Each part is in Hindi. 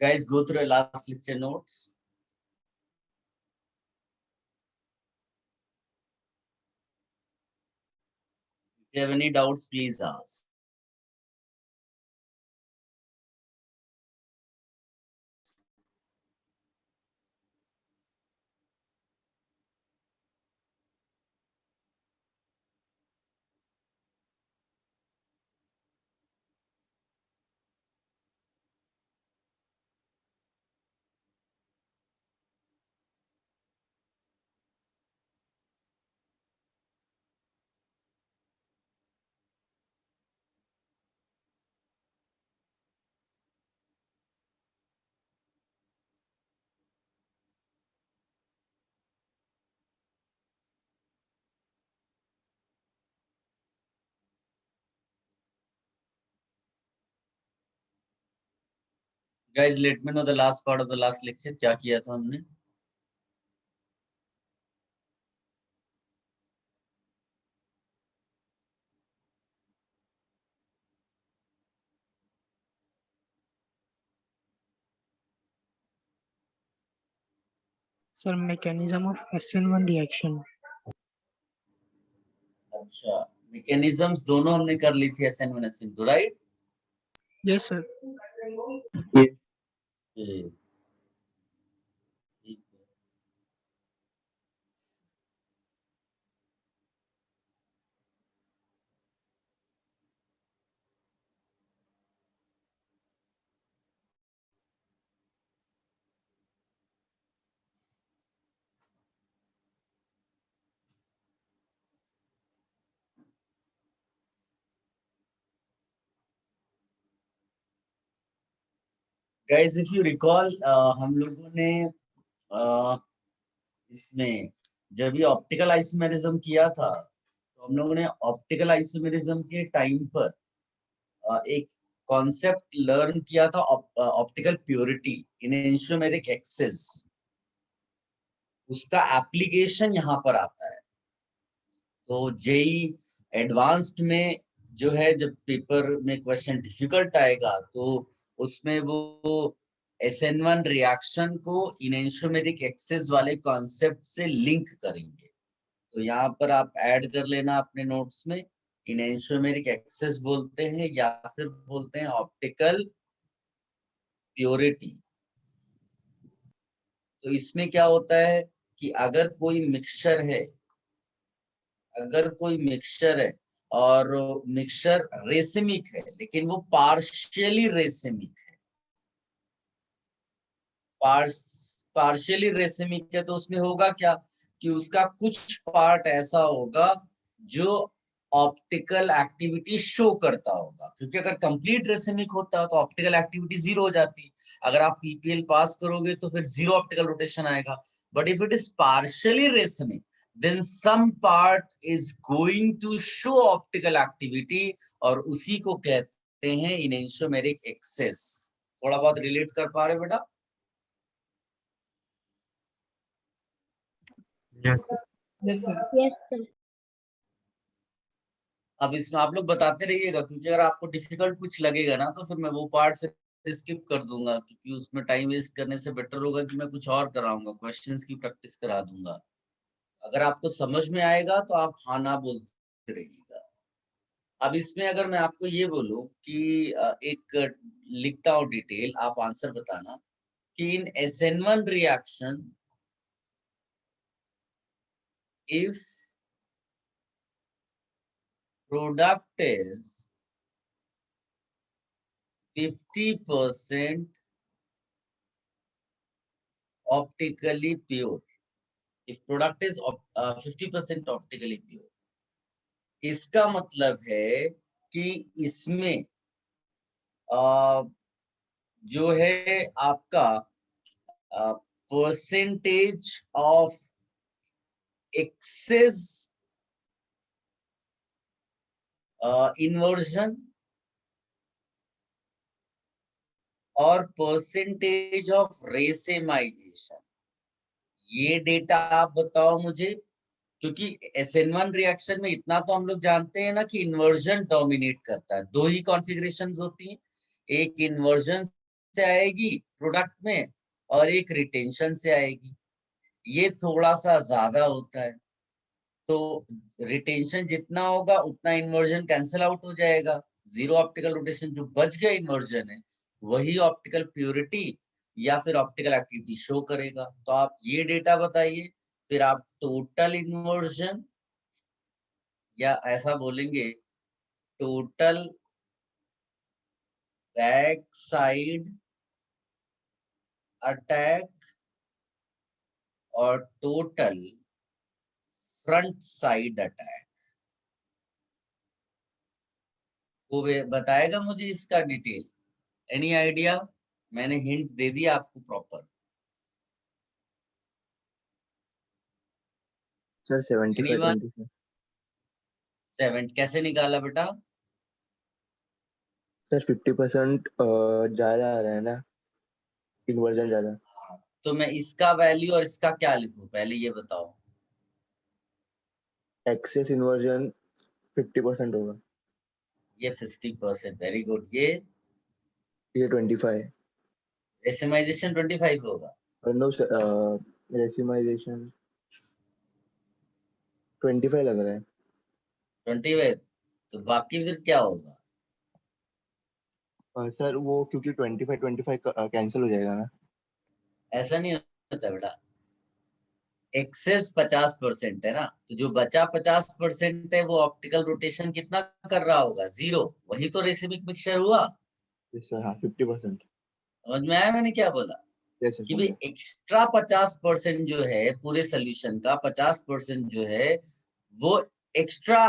Guys, go through your last lecture notes. If you have any doubts, please ask. Guys, let me know the last part of the last lecture. क्या किया था हमने? Sir, mechanism of SN1 reaction. अच्छा, mechanisms दोनों हमने कर ली थी SN1 SN2, right? Yes, sir. Okay. Guys, if you recall, हम लोगों ने इसमें जब ये ऑप्टिकल आइसोमेरिज्म किया था, तो हम लोगों ने ऑप्टिकल आइसोमेरिज्म के टाइम पर एक कॉन्सेप्ट लर्न किया था, ऑप्टिकल प्योरिटी इन एंशियोमेरिक एक्सेस। उसका एप्लीकेशन यहाँ पर आता है। तो जेई एडवांस्ड में जो है, जब पेपर में क्वेश्चन डिफिकल्ट आएगा तो उसमें वो SN1 रिएक्शन को इनेंशियोमेरिक एक्सेस वाले कॉन्सेप्ट से लिंक करेंगे। तो यहाँ पर आप ऐड कर लेना अपने नोट्स में, इनेंशियोमेरिक एक्सेस बोलते हैं या फिर बोलते हैं ऑप्टिकल प्योरिटी। तो इसमें क्या होता है कि अगर कोई मिक्सचर है, और मिक्सचर रेसिमिक है, लेकिन वो पार्शियली रेसिमिक है, पार्शियली रेसिमिक है, तो उसमें होगा क्या कि उसका कुछ पार्ट ऐसा होगा जो ऑप्टिकल एक्टिविटी शो करता होगा। क्योंकि अगर कंप्लीट रेसिमिक होता तो ऑप्टिकल एक्टिविटी जीरो हो जाती। अगर आप पीपीएल पास करोगे तो फिर जीरो ऑप्टिकल रोटेशन आएगा। But if it is partially racemic, then some part is going to show optical activity, और उसी को कहते हैं इनेंशियोमेरिक एक्सेस। थोड़ा बहुत रिलेट कर पा रहे हो बेटा? Yes, sir. Yes, sir. Yes, sir. अब इसमें आप लोग बताते रहिएगा, क्योंकि अगर आपको डिफिकल्ट कुछ लगेगा ना तो फिर मैं वो पार्ट फिर स्किप कर दूंगा, क्योंकि उसमें टाइम वेस्ट करने से बेटर होगा कि मैं कुछ और कराऊंगा, क्वेश्चंस की प्रैक्टिस करा दूंगा। अगर आपको समझ में आएगा तो आप हाँ ना बोलते रहिएगा। अब इसमें अगर मैं आपको ये बोलूं कि एक लिखता हूँ डिटेल, आप आंसर बताना कि इन SN1 reaction if product is 50% optically pure, if product is 50% optically pure, इसका मतलब है कि इसमें जो है आपका परसेंटेज ऑफ एक्सेस इन्वर्जन और परसेंटेज ऑफ रेसेमाइजेशन, ये डेटा आप बताओ मुझे। क्योंकि SN1 रिएक्शन में इतना तो हम लोग जानते हैं ना कि इन्वर्जन डोमिनेट करता है। दो ही कॉन्फ़िगरेशंस होती हैं, एक इन्वर्जन से आएगी प्रोडक्ट में और एक रिटेंशन से आएगी। ये थोड़ा सा ज्यादा होता है, तो रिटेंशन जितना होगा उतना इन्वर्जन कैंसिल आउट हो जाएगा। जीरो ऑप्टिकल रोटेशन जो बच गया इन्वर्जन है, वही ऑप्टिकल प्योरिटी या फिर ऑप्टिकल एक्टिविटी शो करेगा। तो आप ये डेटा बताइए, फिर आप टोटल इन्वर्जन या ऐसा बोलेंगे टोटल बैक साइड अटैक और टोटल फ्रंट साइड अटैक। वो बताएगा मुझे इसका डिटेल। Any idea? मैंने हिंट दे दिया आपको प्रॉपर। Sir 75 anyone? 25 7 कैसे निकाला बेटा? सर 50% ज्यादा आ रहा है ना, इन्वर्जन ज्यादा। तो मैं इसका वैल्यू और इसका क्या लिखूं, पहले ये बताओ। एक्सेस इन्वर्जन 50% होगा। ये 50%, वेरी गुड। ये ये 25। रेसिमाइजेशन 25 होगा। और नो सर, रेसिमाइजेशन 25 लग रहा है। 25, तो बाकी फिर क्या होगा? सर वो क्योंकि 25 कैंसिल हो जाएगा ना। ऐसा नहीं होता बेटा, एक्सेस 50% है ना, तो जो बचा 50% है वो ऑप्टिकल रोटेशन कितना कर रहा होगा? जीरो। वही तो रेसिमिक मिक्सचर हुआ। यस सर, हाँ 50%। समझ में आया मैंने क्या बोला? यस सर, कि भाई समझा। एक्स्ट्रा 50% जो है, पूरे सोल्यूशन का 50% जो है वो एक्स्ट्रा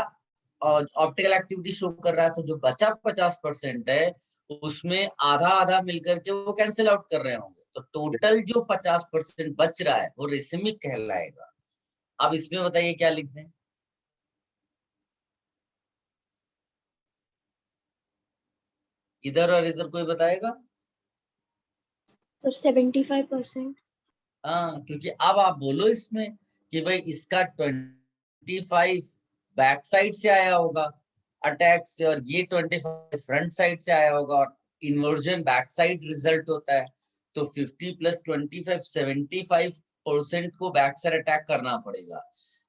ऑप्टिकल एक्टिविटी शो कर रहा है। तो जो बचा 50% है उसमें आधा आधा मिलकर के वो कैंसिल आउट कर रहे होंगे, तो टोटल जो 50% बच रहा है वो रेसिमिक कहलाएगा। अब इसमें बताइए क्या लिख दें? इधर और इधर कोई बताएगा? सर 75%। हाँ, क्योंकि अब आप बोलो इसमें कि भाई इसका 25 बैक साइड से आया होगा अटैक से, और ये 25 फ्रंट साइड से आया होगा, और इन्वर्जन बैक साइड रिजल्ट होता है। तो 50 प्लस 25 75% को बैक साइड अटैक करना पड़ेगा,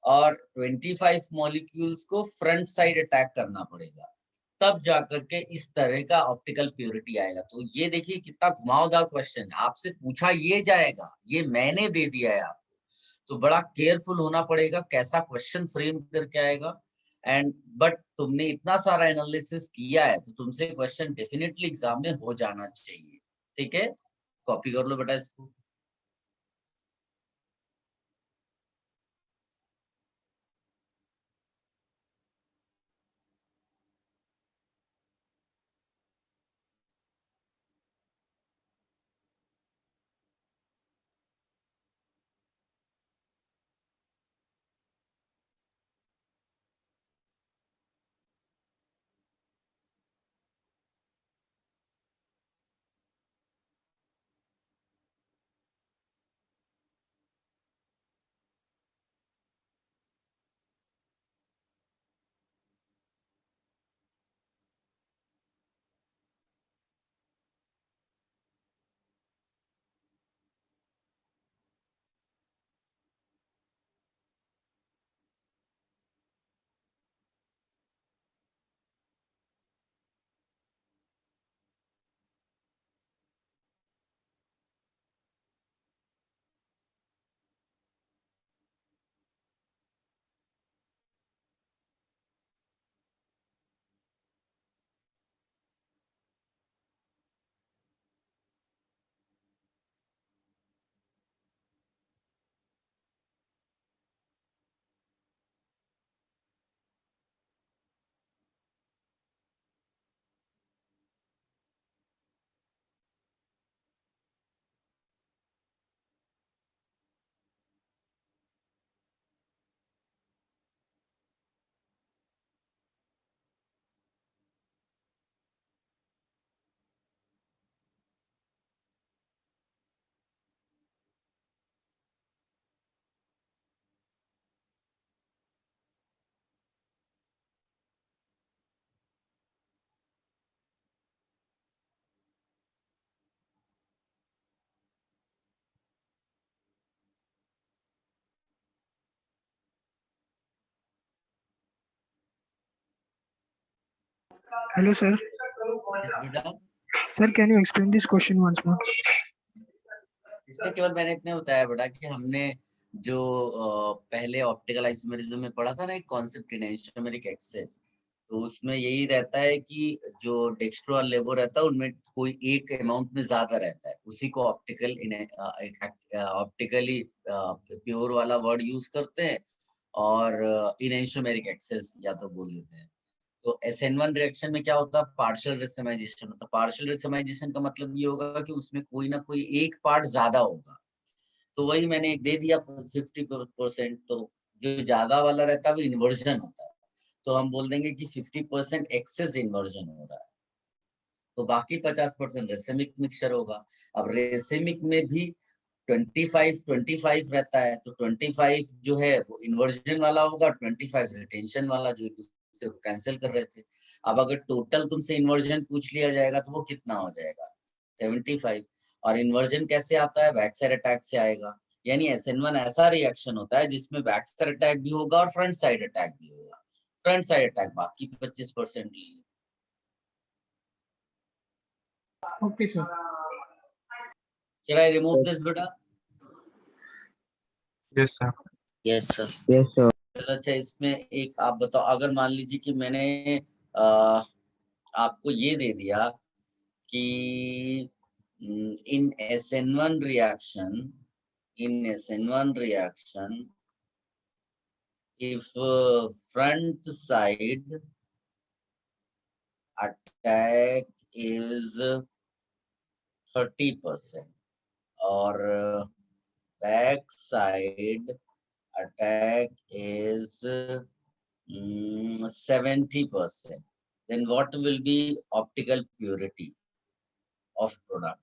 और 25 मॉलिक्यूल्स को फ्रंट साइड अटैक करना पड़ेगा, तब जाकर के इस तरह का ऑप्टिकल प्योरिटी आएगा। तो ये देखिए कितना घुमावदार क्वेश्चन है, आपसे पूछा ये जाएगा, ये मैंने दे दिया है आपको। तो बड़ा केयरफुल होना पड़ेगा कैसा क्वेश्चन फ्रेम करके आएगा। एंड बट तुमने इतना सारा एनालिसिस किया है तो तुमसे क्वेश्चन डेफिनेटली एग्जाम में हो जाना चाहिए। ठीक है, कॉपी कर लो बेटा इसको। Hello, sir. Yes, बेटा Sir, can you explain this question once more? इसमें केवल मैंने इतने बताया बेटा कि हमने जो पहले ऑप्टिकल आइसोमेरिज्म में पढ़ा था ना एक कॉन्सेप्ट एंटियोमेरिक एक्सेस, तो उसमें यही रहता है कि जो डेक्स्ट्रो और लेबो रहता है उनमें कोई एक अमाउंट में ज्यादा रहता है, उसी को ऑप्टिकली प्योर वाला वर्ड यूज करते हैं और इनएंशियोमेरिक एक्सेस या तो बोल देते हैं। तो SN1 रिएक्शन में क्या होता है, पार्शियल रेसिमाइजेशन होता है। पार्शियल रेसिमाइजेशन का मतलब ये होगा कि उसमें कोई ना कोई एक पार्ट ज्यादा होगा, तो वही मैंने एक दे दिया 50%, तो जो ज्यादा वाला रहता है वो इन्वर्जन होता है, तो हम बोल देंगे कि 50% एक्सेस इन्वर्जन हो रहा है, तो बाकी 50% रेसिमिक मिक्सचर होगा। अब रेसिमिक में भी 25 रहता है, तो 25 जो है वो इन्वर्जन वाला होगा, 25 रिटेंशन वाला, जो एक दूसरे को कैंसिल कर रहे थे। अब अगर टोटल तुमसे इन्वर्जन पूछ लिया जाएगा तो वो कितना हो जाएगा, 75। और इन्वर्जन कैसे आता है, बैक साइड अटैक से आएगा, यानी SN1 ऐसा रिएक्शन होता है जिसमें बैक साइड अटैक भी होगा और फ्रंट साइड अटैक भी होगा। फ्रंट साइड अटैक बाकी 25% लीजिए। Okay, sir. Shall I remove this बेटा? Yes, sir. Yes sir. Yes, sir. चलो अच्छा, इसमें एक आप बताओ, अगर मान लीजिए कि मैंने आपको ये दे दिया कि इन SN1 reaction if front side attack is 30% और back side attack is 70%, then what will be optical purity of product?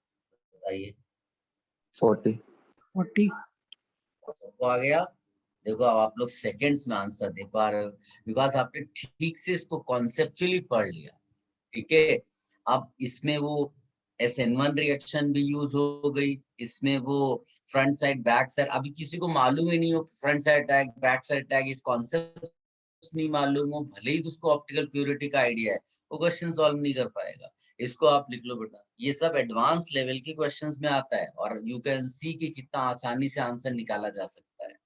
बताइए। 40. 40. सबको आ गया? देखो अब आप लोग सेकंड्स में आंसर दे पा रहे हो, बिकॉज आपने ठीक से इसको कॉन्सेप्चुअली पढ़ लिया। ठीक है, अब इसमें वो SN1 रिएक्शन भी यूज हो गई, इसमें वो फ्रंट साइड बैक साइड, अभी किसी को मालूम ही नहीं हो front side attack back side attack, इस कॉन्सेप्ट नहीं मालूम हो, भले ही उसको ऑप्टिकल प्योरिटी का आइडिया है, वो क्वेश्चन सॉल्व नहीं कर पाएगा। इसको आप लिख लो बेटा, ये सब एडवांस लेवल के क्वेश्चंस में आता है और यू कैन सी कि कितना आसानी से आंसर निकाला जा सकता है।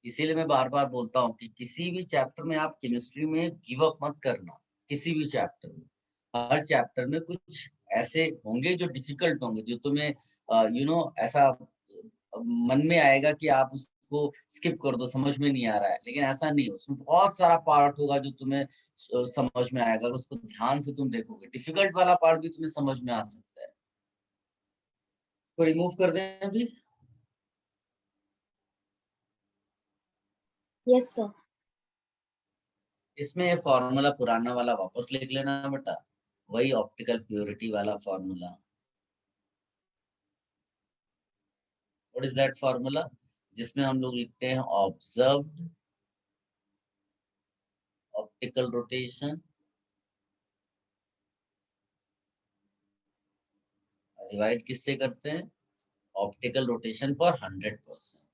इसीलिए मैं बार बार बोलता हूँ कि किसी भी चैप्टर में आप केमिस्ट्री में गिव अप मत करना, किसी भी चैप्टर में। हर चैप्टर में कुछ ऐसे होंगे जो डिफिकल्ट होंगे, जो तुम्हें ऐसा मन में आएगा कि आप उसको स्किप कर दो, समझ में नहीं आ रहा है, लेकिन ऐसा नहीं, उसमें बहुत सारा पार्ट होगा जो तुम्हें समझ में आएगा, अगर उसको ध्यान से तुम देखोगे। डिफिकल्ट वाला पार्ट भी तुम्हें समझ में आ सकता है। तो रिमूव कर दें अभी। Yes, sir. इसमें ये फॉर्मूला पुराना वाला वापस लिख लेना बेटा, वही ऑप्टिकल प्योरिटी वाला formula. What is that formula, जिसमें हम लोग लिखते हैं ऑब्जर्व्ड ऑप्टिकल रोटेशन डिवाइड किससे करते हैं, ऑप्टिकल रोटेशन पर 100%।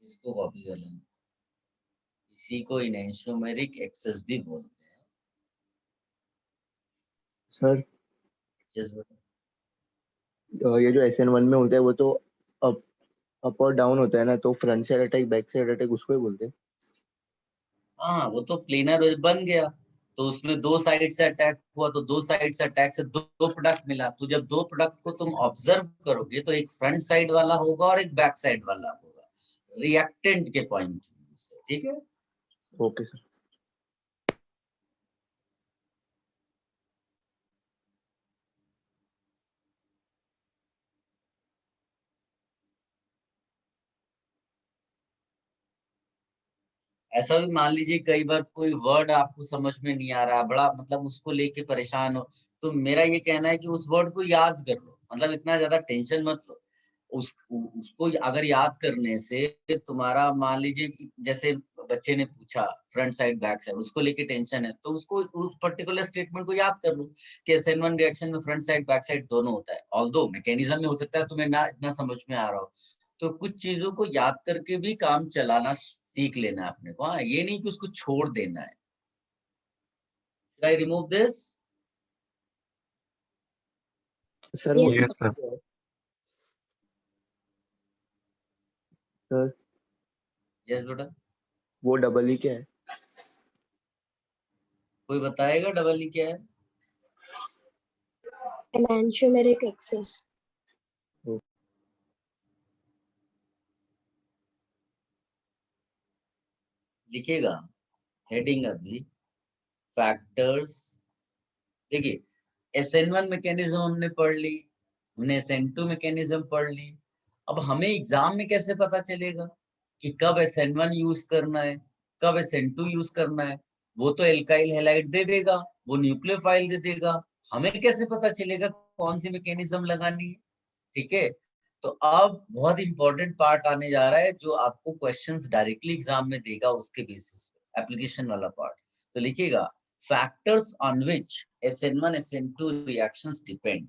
इसको कॉपी कर लेना, इसी को इनएंशियोमेरिक एक्सेस भी बोलते हैं। सर यस बेटा, ये जो SN1 में होता है वो तो अप और डाउन होता है ना, तो front side attack back side attack उसको ही बोलते हैं। हाँ वो तो प्लेनर बन गया, तो उसमें दो साइड से अटैक हुआ, तो दो साइड से अटैक से दो प्रोडक्ट मिला, तो जब दो प्रोडक्ट को तुम ऑब्जर्व करोगे तो एक फ्रंट साइड वाला होगा और एक बैक साइड वाला होगा, रिएक्टेंट के पॉइंट से। ठीक है, ओके सर। ऐसा भी मान लीजिए कई बार कोई वर्ड आपको समझ में नहीं आ रहा, बड़ा मतलब उसको लेके परेशान हो, तो मेरा ये कहना है कि उस वर्ड को याद कर लो, मतलब इतना ज्यादा टेंशन मत लो। उसको अगर याद करने से तुम्हारा मान लीजिए कि जैसे बच्चे ने पूछा फ्रंट साइड बैक साइड, उसको लेके टेंशन है, तो उसको उस पर्टिकुलर स्टेटमेंट को याद कर लो कि SN1 रिएक्शन में फ्रंट साइड बैक साइड दोनों होता है। ऑल्दो मैकेनिज्म में हो सकता है तुम्हें ना इतना समझ में आ रहा हो, तो कुछ चीजों को याद करके भी काम चलाना सीख लेना है अपने को। हाँ, ये नहीं कि उसको छोड़ देना है। Should I remove this? Sir वो Yes, Yes, sir. Sir Yes बेटा, वो डबल ई क्या है? कोई बताएगा डबल ई क्या है? enantiomeric excess. लिखेगा हेडिंग अभी फैक्टर्स। देखिए SN1 मैकेनिज्म हमने पढ़ ली, हमने SN2 मैकेनिज्म पढ़ ली। अब हमें एग्जाम में कैसे पता चलेगा कि कब SN1 यूज करना है, कब SN2 यूज करना है? वो तो एल्काइल हैलाइड दे देगा, वो न्यूक्लियोफाइल दे देगा, हमें कैसे पता चलेगा कौन सी मैकेनिज्म लगानी है? ठीक है, तो अब बहुत इंपॉर्टेंट पार्ट आने जा रहा है जो आपको क्वेश्चंस डायरेक्टली एग्जाम में देगा, उसके बेसिस पे एप्लीकेशन वाला पार्ट। तो लिखिएगा factors on which SN1 SN2 reactions depend.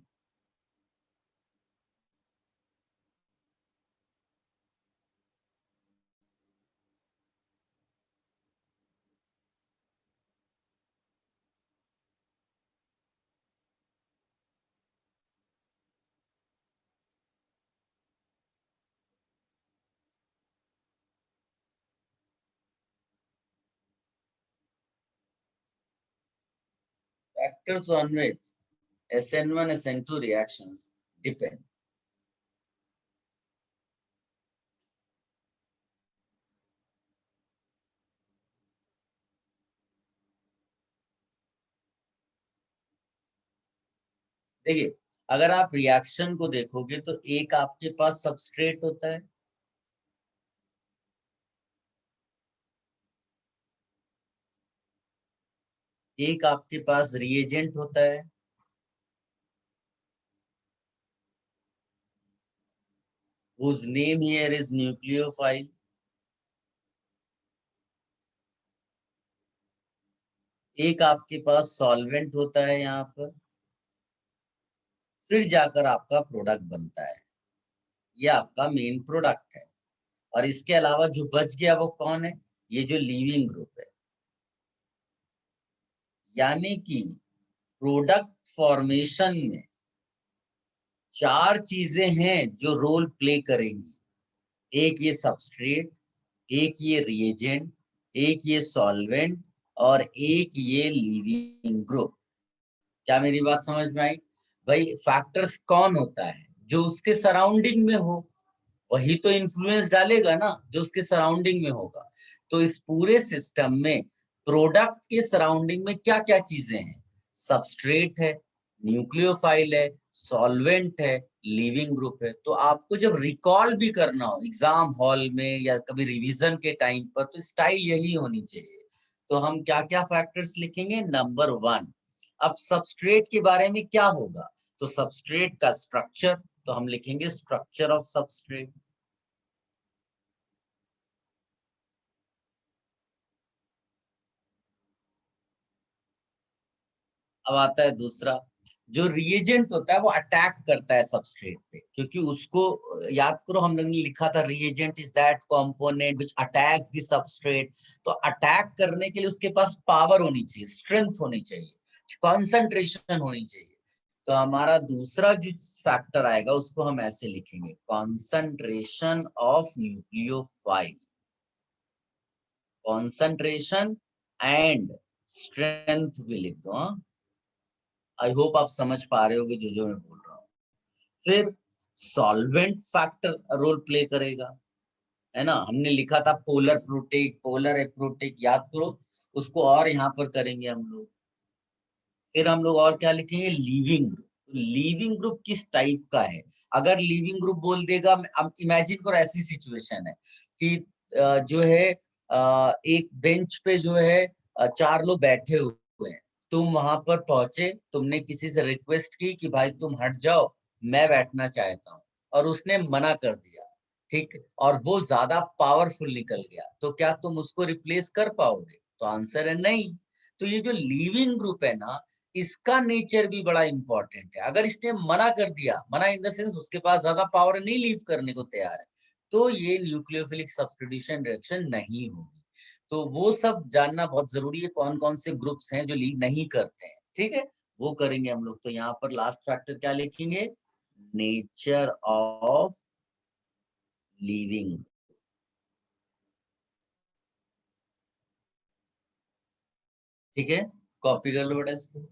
Factors on which SN1 SN2 reactions depend. देखिए अगर आप रिएक्शन को देखोगे तो एक आपके पास सबस्ट्रेट होता है, एक आपके पास रिएजेंट होता है, whose name here is nucleophile, एक आपके पास सॉल्वेंट होता है यहाँ पर, फिर जाकर आपका प्रोडक्ट बनता है, ये आपका मेन प्रोडक्ट है। और इसके अलावा जो बच गया वो कौन है? ये जो लीविंग ग्रुप है। यानी कि प्रोडक्ट फॉर्मेशन में 4 चीजें हैं जो रोल प्ले करेंगी। एक ये सबस्ट्रेट, एक ये रिएजेंट, एक ये सॉल्वेंट और एक ये लीविंग ग्रुप। क्या मेरी बात समझ में आई? भाई फैक्टर्स कौन होता है? जो उसके सराउंडिंग में हो, वही तो इन्फ्लुएंस डालेगा ना, जो उसके सराउंडिंग में होगा। तो इस पूरे सिस्टम में प्रोडक्ट के सराउंडिंग में क्या क्या चीजें हैं? सबस्ट्रेट है, न्यूक्लियोफाइल है, सॉल्वेंट है, लिविंग ग्रुप है। तो आपको जब रिकॉल भी करना हो एग्जाम हॉल में या कभी रिवीजन के टाइम पर, तो स्टाइल यही होनी चाहिए। तो हम क्या क्या फैक्टर्स लिखेंगे? नंबर 1, अब सबस्ट्रेट के बारे में क्या होगा? तो सबस्ट्रेट का स्ट्रक्चर, तो हम लिखेंगे स्ट्रक्चर ऑफ सबस्ट्रेट। अब आता है दूसरा, जो रिएजेंट होता है वो अटैक करता है सबस्ट्रेट पे, क्योंकि उसको याद करो हम लोगों ने लिखा था reagent is that component which attacks the substrate. तो अटैक करने के लिए उसके पास पावर होनी चाहिए, स्ट्रेंथ होनी चाहिए, कंसंट्रेशन होनी चाहिए। तो हमारा दूसरा जो फैक्टर आएगा उसको हम ऐसे लिखेंगे, concentration of nucleophile. Concentration and strength भी लिख दो। आई होप आप समझ पा रहे होगे जो मैं बोल रहा हूँ। फिर सॉल्वेंट फैक्टर रोल प्ले करेगा, है ना। हमने लिखा था पोलर प्रोटेक, पोलर एप्रोटेक, याद करो उसको, और यहाँ पर करेंगे हम लोग। फिर हम लोग और क्या लिखेंगे? Leaving group. लीविंग ग्रुप किस टाइप का है? अगर लीविंग ग्रुप बोल देगा, अब इमेजिन करो ऐसी सिचुएशन है कि जो है एक बेंच पे जो है 4 लोग बैठे हुए हैं, तुम वहां पर पहुंचे, तुमने किसी से रिक्वेस्ट की कि भाई तुम हट जाओ, मैं बैठना चाहता हूँ, और उसने मना कर दिया। ठीक, और वो ज्यादा पावरफुल निकल गया, तो क्या तुम उसको रिप्लेस कर पाओगे? तो आंसर है नहीं। तो ये जो लीविंग ग्रुप है ना, इसका नेचर भी बड़ा इंपॉर्टेंट है। अगर इसने मना कर दिया, मना इन द सेंस उसके पास ज्यादा पावर नहीं लीव करने को तैयार है, तो ये न्यूक्लियोफिलिक सब्स्टिट्यूशन रिएक्शन नहीं होगी। तो वो सब जानना बहुत जरूरी है, कौन कौन से ग्रुप्स हैं जो लीव नहीं करते हैं। ठीक है, वो करेंगे हम लोग। तो यहाँ पर लास्ट फैक्टर क्या लिखेंगे? Nature of leaving. ठीक है, कॉपी कर लो बेटा इसको।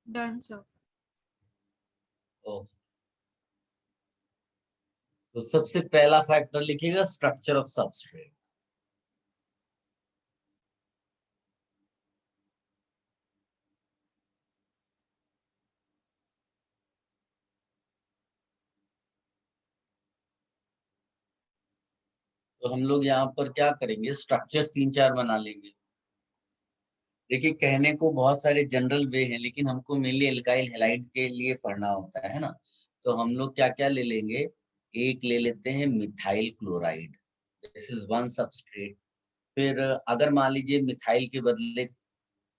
Done, sir. ओ, तो सबसे पहला फैक्टर लिखिएगा स्ट्रक्चर ऑफ सबस्ट्रेट। तो हम लोग यहाँ पर क्या करेंगे, स्ट्रक्चर्स 3-4 बना लेंगे। देखिए, कहने को बहुत सारे जनरल वे हैं, लेकिन हमको मेनली एल्काइल हैलाइड के लिए पढ़ना होता है ना। तो हम लोग क्या क्या ले लेंगे? एक ले लेते हैं methyl chloride, this is one substrate. फिर अगर मान लीजिए मिथाइल के बदले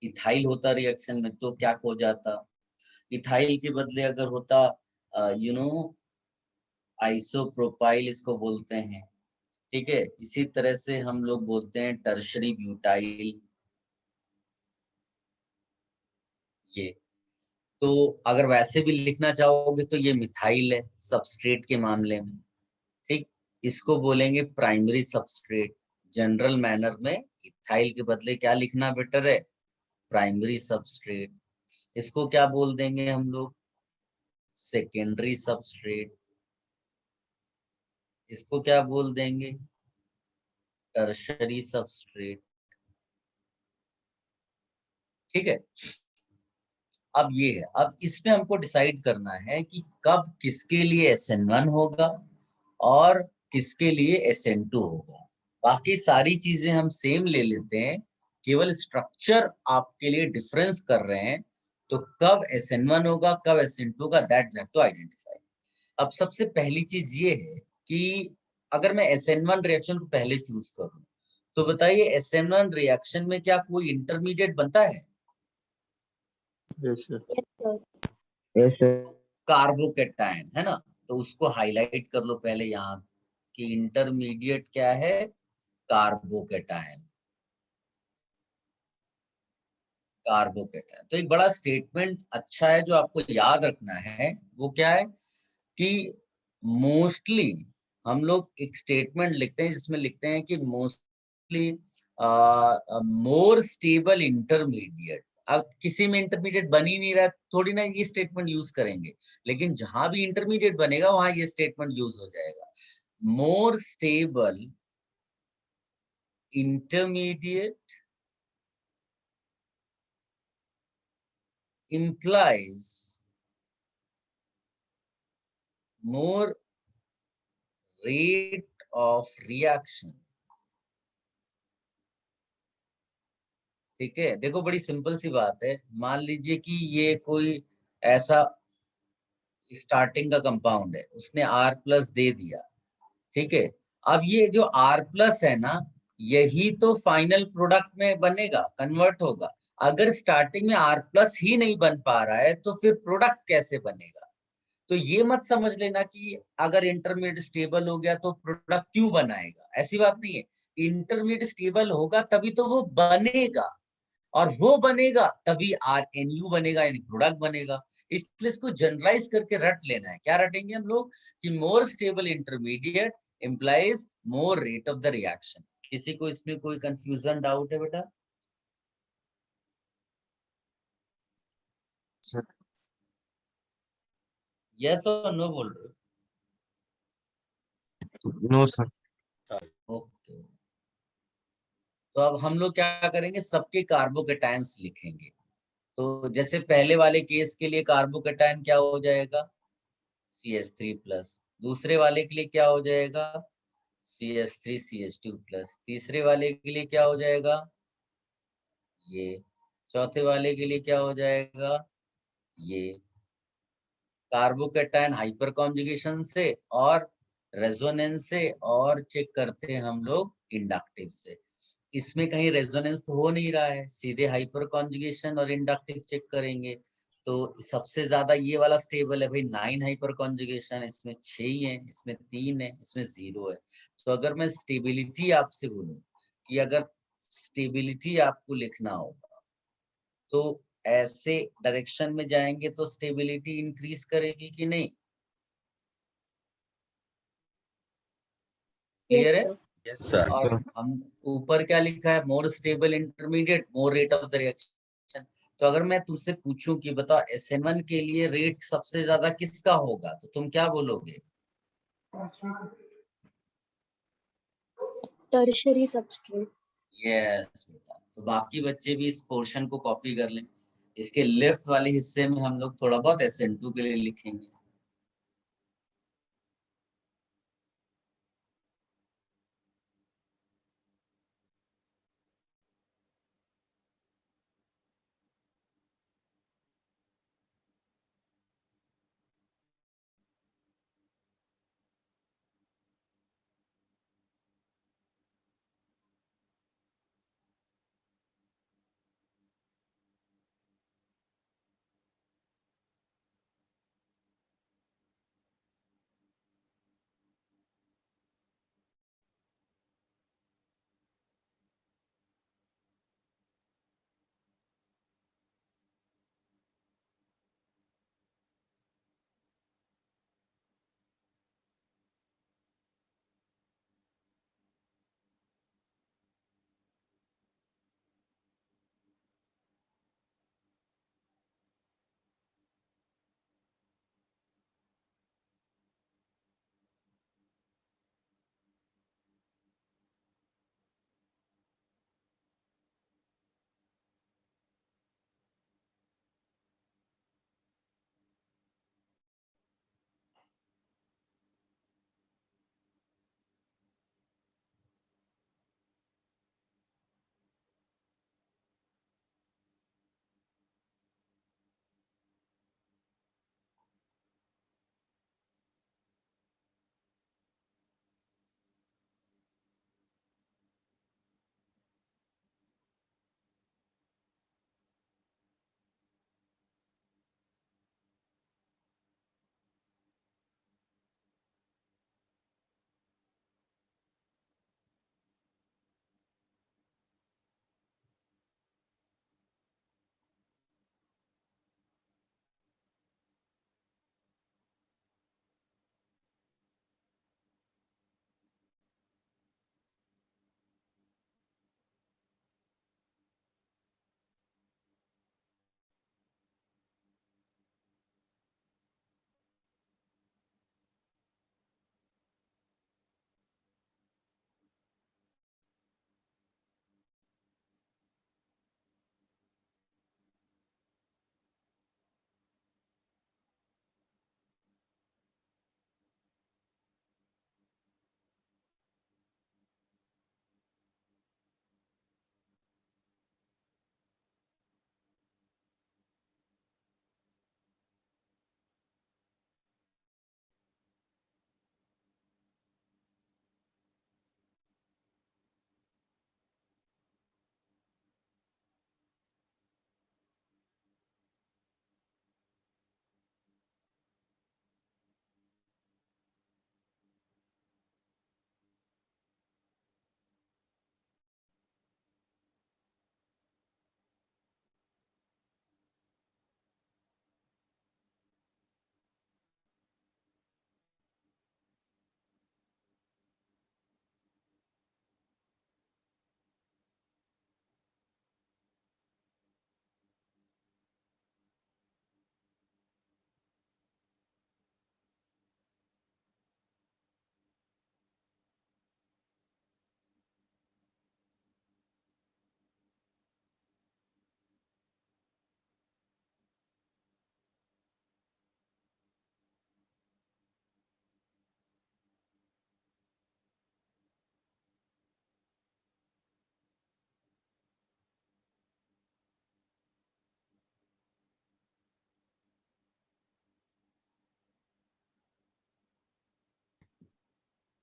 इथाइल होता रिएक्शन में, तो क्या हो जाता? इथाइल के बदले अगर होता आइसोप्रोपाइल इसको बोलते हैं। ठीक है, इसी तरह से हम लोग बोलते हैं टर्शरी ब्यूटाइल। ये तो अगर वैसे भी लिखना चाहोगे तो ये मिथाइल है सबस्ट्रेट के मामले में। ठीक, इसको बोलेंगे प्राइमरी सबस्ट्रेट। जनरल मैनर में इथाइल के बदले क्या लिखना बेटर है? Primary substrate. इसको क्या बोल देंगे हम लोग? Secondary substrate. इसको क्या बोल देंगे? Tertiary substrate. ठीक है, अब ये है, अब इसमें हमको डिसाइड करना है कि कब किसके लिए SN1 होगा और किसके लिए SN2 होगा। बाकी सारी चीजें हम सेम ले लेते हैं, केवल स्ट्रक्चर आपके लिए डिफरेंस कर रहे हैं। तो कब SN1 होगा, कब SN2 होगा, that we have to identify. अब सबसे पहली चीज ये है कि अगर मैं SN1 रिएक्शन को पहले चूज करूं, तो बताइए SN1 रिएक्शन में क्या कोई इंटरमीडिएट बनता है? Yes sir. Yes, sir. Yes sir. Carbocation है ना। तो उसको हाईलाइट कर लो पहले यहाँ कि इंटरमीडिएट क्या है? कार्बोकेटायन। कार्बोकेटायन। तो एक बड़ा स्टेटमेंट अच्छा है जो आपको याद रखना है, वो क्या है कि मोस्टली हम लोग एक स्टेटमेंट लिखते हैं जिसमें लिखते हैं कि मोस्टली मोर स्टेबल इंटरमीडिएट। अब किसी में इंटरमीडिएट बन ही नहीं रहा, थोड़ी ना ये स्टेटमेंट यूज करेंगे, लेकिन जहां भी इंटरमीडिएट बनेगा वहां ये स्टेटमेंट यूज हो जाएगा। More stable intermediate implies more rate of reaction ठीक है, देखो बड़ी सिंपल सी बात है। मान लीजिए कि ये कोई ऐसा स्टार्टिंग का कंपाउंड है, उसने R प्लस दे दिया, ठीक है। अब ये जो R प्लस है ना, यही तो फाइनल प्रोडक्ट में बनेगा, कन्वर्ट होगा। अगर स्टार्टिंग में R प्लस ही नहीं बन पा रहा है तो फिर प्रोडक्ट कैसे बनेगा? तो ये मत समझ लेना कि अगर इंटरमीडिएट स्टेबल हो गया तो प्रोडक्ट क्यों बनाएगा, ऐसी बात नहीं है। इंटरमीडिएट स्टेबल होगा तभी तो वो बनेगा, और वो बनेगा तभी RNU बनेगा, यानी प्रोडक्ट बनेगा। इसलिए इसको जनरलाइज करके रट लेना है। क्या रटेंगे हम लोग कि more stable intermediate implies more rate of the reaction. किसी को इसमें कोई कंफ्यूजन, डाउट है बेटा? सर यस और नो बोल रहे नो सर। हो? ओके। तो अब हम लोग क्या करेंगे, सबके कार्बोकेटायंस लिखेंगे। तो जैसे पहले वाले केस के लिए कार्बोकेटायन क्या हो जाएगा, CH3 प्लस। दूसरे वाले के लिए क्या हो जाएगा, CH3 CH2 प्लस। तीसरे वाले के लिए क्या हो जाएगा, ये। चौथे वाले के लिए क्या हो जाएगा, ये। कार्बोकेटायन हाइपर कॉन्जुगेशन से और रेजोनेंस से, और चेक करते हैं हम लोग इंडक्टिव से। इसमें कहीं रेजोनेंस तो हो नहीं रहा है, सीधे हाइपर कॉन्जुगेशन और इंडक्टिव चेक करेंगे। तो सबसे ज्यादा ये वाला स्टेबल है भाई, 9 हाइपर कॉन्जुगेशन, इसमें 6 ही है, इसमें 3 है, इसमें 0 है। तो अगर मैं स्टेबिलिटी आपसे बोलूं कि अगर स्टेबिलिटी आपको लिखना होगा, तो ऐसे डायरेक्शन में जाएंगे तो स्टेबिलिटी इंक्रीज करेगी कि नहीं? Yes, क्लियर है? sir. Yes, sir. और हम ऊपर क्या लिखा है, more stable intermediate more rate of the reaction. तो अगर मैं तुमसे पूछूं कि बताओ SN1 के लिए रेट सबसे ज्यादा किसका होगा, तो तुम क्या बोलोगे? Tertiary substrate. यस बेटा। तो बाकी बच्चे भी इस पोर्शन को कॉपी कर लें। इसके लेफ्ट वाले हिस्से में हम लोग थोड़ा बहुत SN2 के लिए लिखेंगे।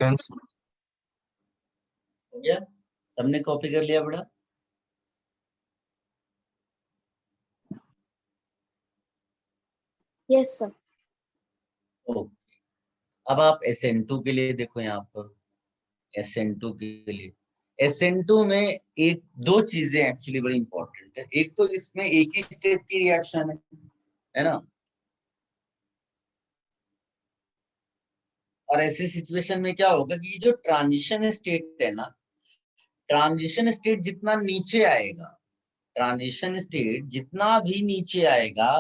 Hence, हो गया? सबने कॉपी कर लिया बेटा? Yes, sir. ओके। अब आप SN2 के लिए देखो यहाँ पर, SN2 के लिए, SN2 में एक दो चीजें एक्चुअली बड़ी इंपॉर्टेंट है। एक तो इसमें एक ही स्टेप की रिएक्शन है ना? और ऐसी सिचुएशन में क्या होगा कि जो ट्रांजिशन स्टेट है ना, ट्रांजिशन स्टेट जितना नीचे आएगा, ट्रांजिशन स्टेट जितना भी नीचे आएगा,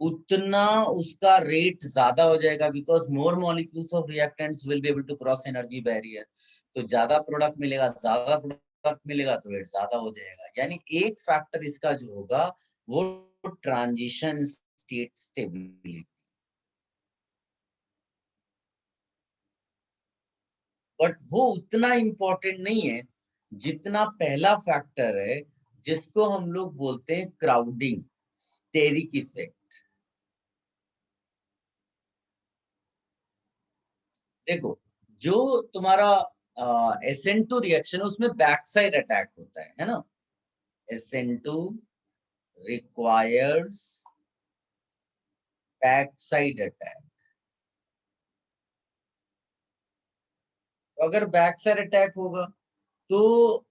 उतना उसका रेट ज्यादा हो जाएगा, because more molecules of reactants will be able to cross energy barrier. तो ज्यादा प्रोडक्ट मिलेगा, ज्यादा प्रोडक्ट मिलेगा तो रेट ज्यादा हो जाएगा। यानी एक फैक्टर इसका जो होगा वो ट्रांजिशन स्टेट स्टेबिलिटी, बट वो उतना इंपॉर्टेंट नहीं है जितना पहला फैक्टर है, जिसको हम लोग बोलते हैं क्राउडिंग, स्टेरिक इफेक्ट। देखो, जो तुम्हारा SN2 रिएक्शन है उसमें बैक साइड अटैक होता है ना? SN2 requires back side attack. तो अगर बैक साइड अटैक होगा तो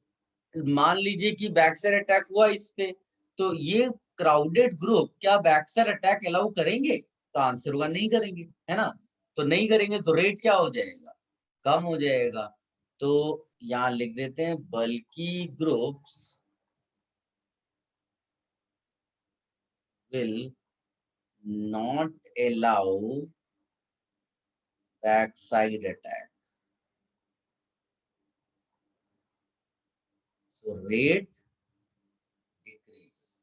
मान लीजिए कि बैक साइड अटैक हुआ इस पे, तो ये क्राउडेड ग्रुप क्या बैक साइड अटैक अलाउ करेंगे? तो आंसर होगा नहीं करेंगे, है ना? तो नहीं करेंगे तो रेट क्या हो जाएगा? कम हो जाएगा। तो यहाँ लिख देते हैं, बल्कि groups will not allow backside attack. So rate decreases.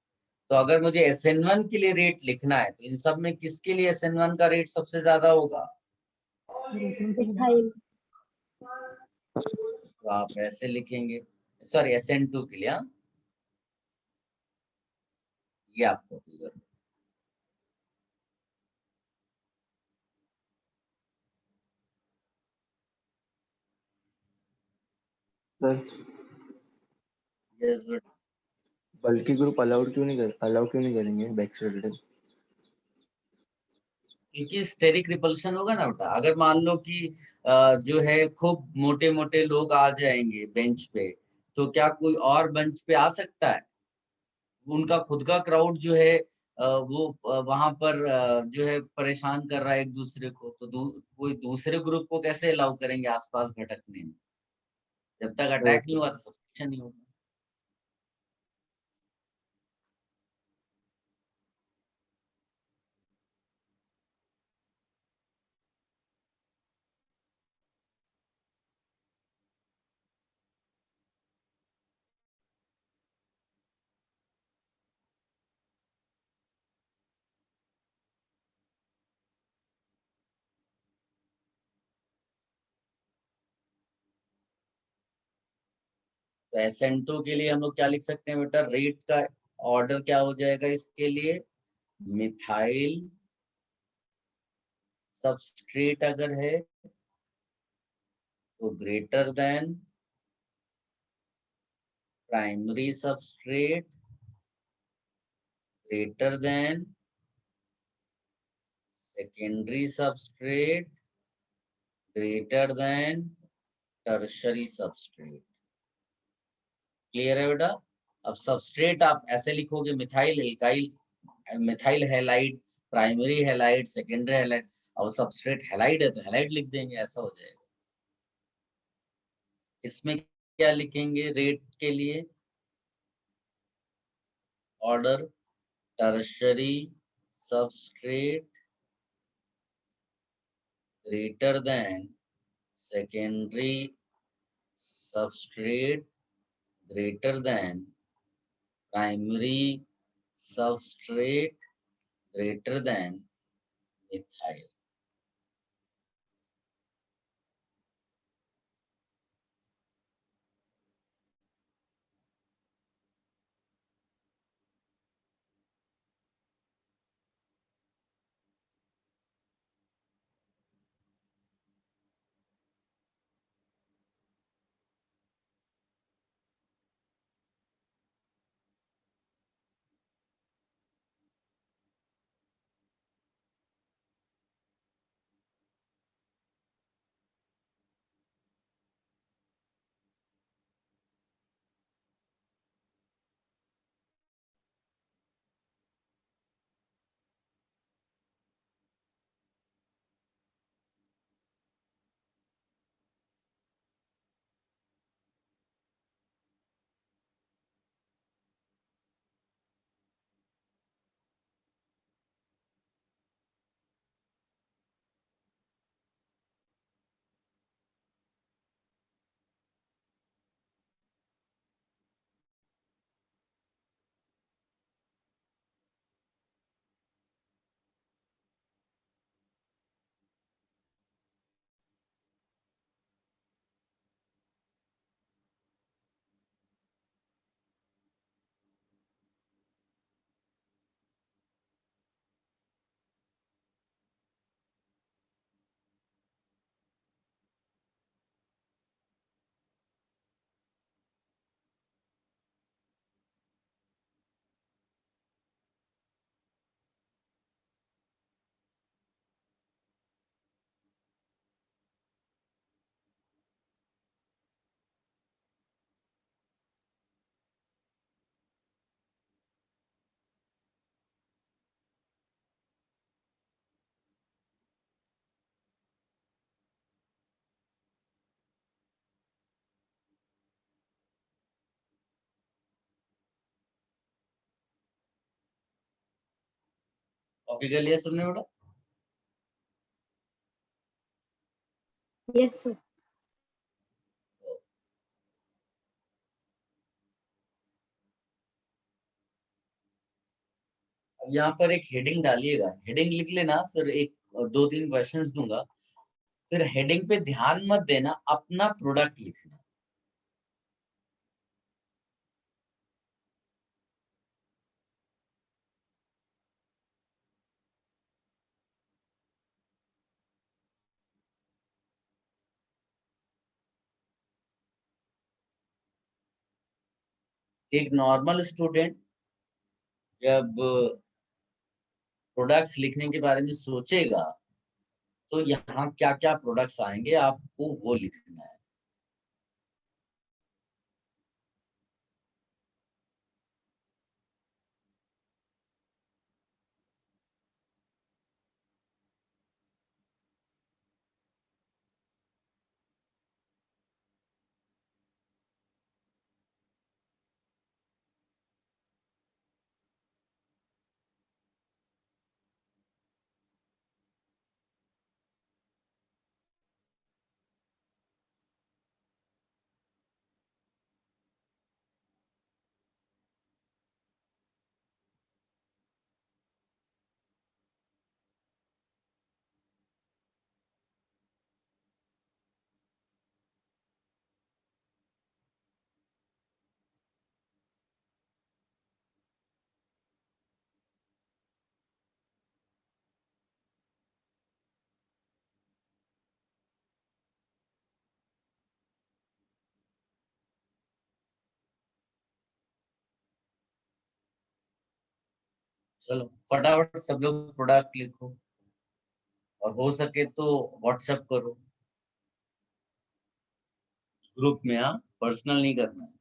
तो अगर मुझे SN1 के लिए रेट लिखना है तो इन सब में किसके लिए SN1 का रेट सबसे ज्यादा होगा? Ethyl. तो आप ऐसे लिखेंगे, सॉरी SN2 के लिए, हाँ? ये आपको कॉपी sir, यस बेटा। बल्कि ग्रुप अलाउ क्यों नहीं करेंगे बैक साइड अटैक? क्योंकि स्टेरिक रिपल्शन होगा ना बेटा। अगर मान लो कि जो है खूब मोटे मोटे लोग आ जाएंगे बेंच पे, तो क्या कोई और बेंच पे आ सकता है? उनका खुद का क्राउड जो है वो वहां पर जो है परेशान कर रहा है एक दूसरे को, तो कोई दूसरे ग्रुप को कैसे अलाउ करेंगे आसपास भटकने में? जब तक अटैक नहीं हुआ तो सस्पेंशन नहीं होगा। तो SN2 के लिए हम लोग क्या लिख सकते हैं बेटा? रेट का ऑर्डर क्या हो जाएगा इसके लिए? मिथाइल सबस्ट्रेट अगर है तो greater than primary substrate, greater than secondary substrate, greater than tertiary substrate। Clear है बेटा? अब सबस्ट्रेट आप ऐसे लिखोगे, methyl alkyl, methyl halide, primary halide, secondary halide. अब सबस्ट्रेट हैलाइड है तो हैलाइड लिख देंगे, ऐसा हो जाएगा। इसमें क्या लिखेंगे रेट के लिए? Order tertiary substrate greater than secondary substrate greater than primary substrate greater than methyl। Copy कर लिया तुमने बेटा? Yes, sir. अब यहाँ पर एक हेडिंग डालिएगा, हेडिंग लिख लेना, फिर एक 2-3 क्वेश्चंस दूंगा, फिर हेडिंग पे ध्यान मत देना, अपना प्रोडक्ट लिखना। एक नॉर्मल स्टूडेंट जब प्रोडक्ट्स लिखने के बारे में सोचेगा तो यहाँ क्या क्या प्रोडक्ट्स आएंगे आपको वो लिखना है। चलो फटाफट सब लोग प्रोडक्ट लिखो, और हो सके तो व्हाट्सएप करो ग्रुप में। हाँ, पर्सनल नहीं करना है।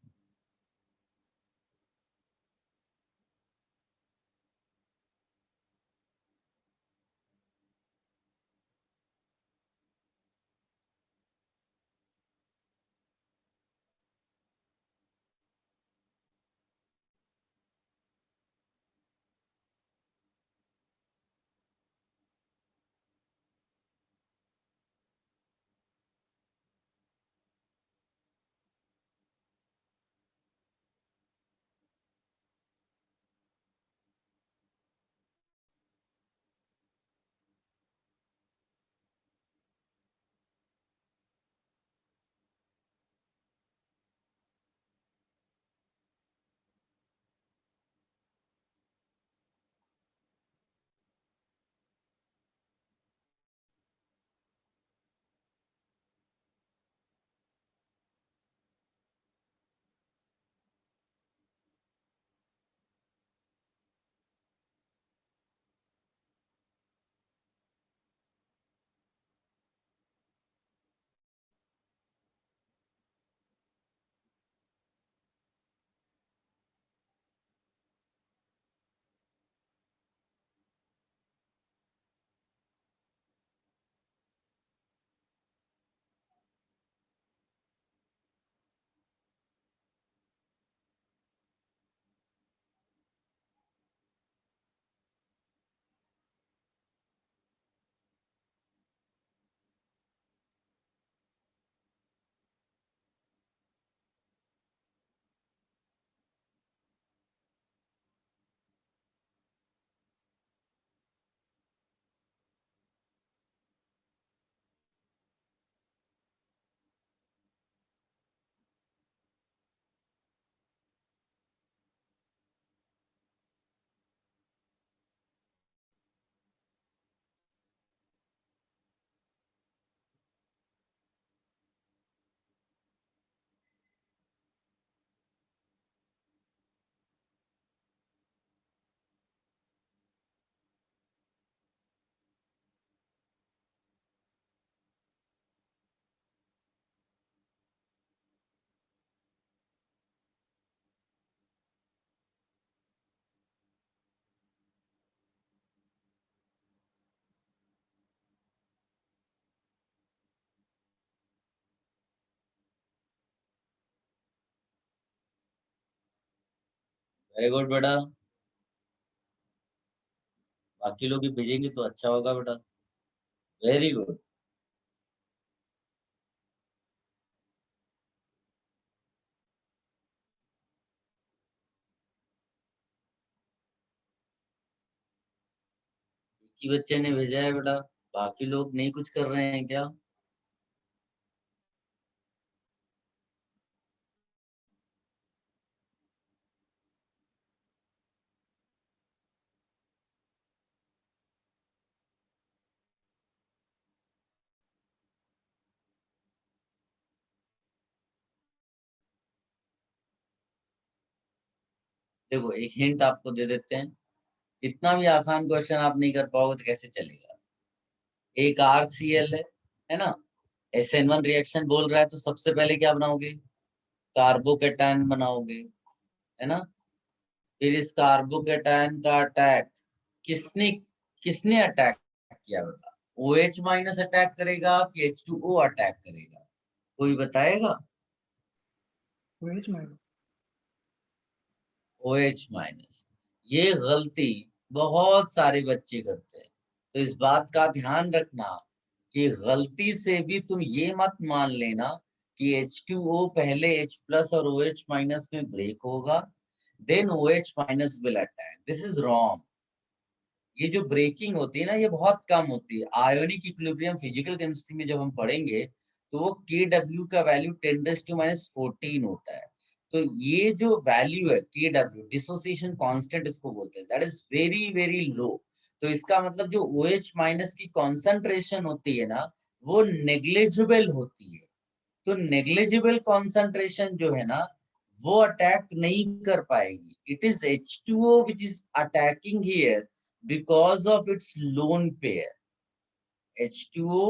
वेरी गुड बेटा। बाकी लोग भी भेजेंगे तो अच्छा होगा बेटा। Very good. एक ही बच्चे ने भेजा है बेटा, बाकी लोग नहीं कुछ कर रहे हैं क्या? देखो एक हिंट आपको दे देते हैं, इतना भी आसान क्वेश्चन आप नहीं कर पाओगे तो कैसे चलेगा। एक RCl है ना, SN1 रिएक्शन बोल रहा है तो सबसे पहले क्या बनाओगे? कार्बोकेटायन बनाओगे, है ना। फिर इस कार्बोकेटायन का अटैक किसने किसने अटैक किया बेटा? OH माइनस अटैक करेगा कि H2O अटैक करेगा? कोई बताएगा? OH minus. OH minus. ये गलती बहुत सारे बच्चे करते हैं, तो इस बात का ध्यान रखना कि गलती से भी तुम ये मत मान लेना कि H2O पहले H प्लस और OH माइनस में ब्रेक होगा, then OH minus will attack. This is wrong. ये जो ब्रेकिंग होती है ना, ये बहुत कम होती है। आयोनिक इक्विलिब्रियम फिजिकल केमिस्ट्री में जब हम पढ़ेंगे तो वो Kw का वैल्यू 10⁻14 होता है। तो ये जो वैल्यू है Kw, डिसोसिएशन कांस्टेंट इसको बोलते हैं, that is very very low. तो इसका मतलब जो OH माइनस की कॉन्सेंट्रेशन होती है ना, वो नेग्लिजिबल होती है। तो नेग्लिजिबल कॉन्सेंट्रेशन जो है ना, वो अटैक नहीं कर पाएगी। It is H2O which is attacking here because of its lone pair. H2O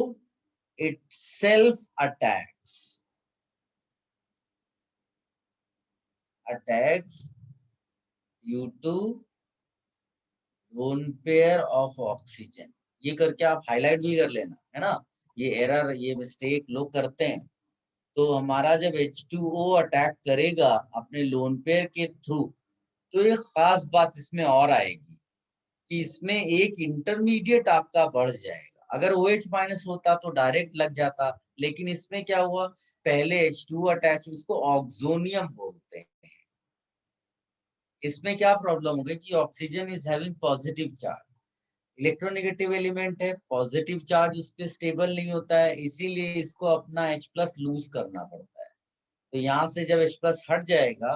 itself attacks due to lone pair of oxygen। ये करके आप हाईलाइट भी कर लेना, है ना। ये एरर, ये मिस्टेक लोग करते हैं। तो हमारा जब H2O अटैक करेगा अपने लोन पेयर के थ्रू, तो एक खास बात इसमें और आएगी कि इसमें एक इंटरमीडिएट आपका बढ़ जाएगा। अगर OH माइनस होता तो डायरेक्ट लग जाता, लेकिन इसमें क्या हुआ, पहले H2O अटैच, इसको ऑक्सोनियम बोलते हैं। इसमें क्या प्रॉब्लम हो गई कि oxygen is having positive charge, electronegative element है, पॉजिटिव चार्ज उस पर स्टेबल नहीं होता है, इसीलिए इसको अपना H प्लस लूज करना पड़ता है। तो यहाँ से जब H प्लस हट जाएगा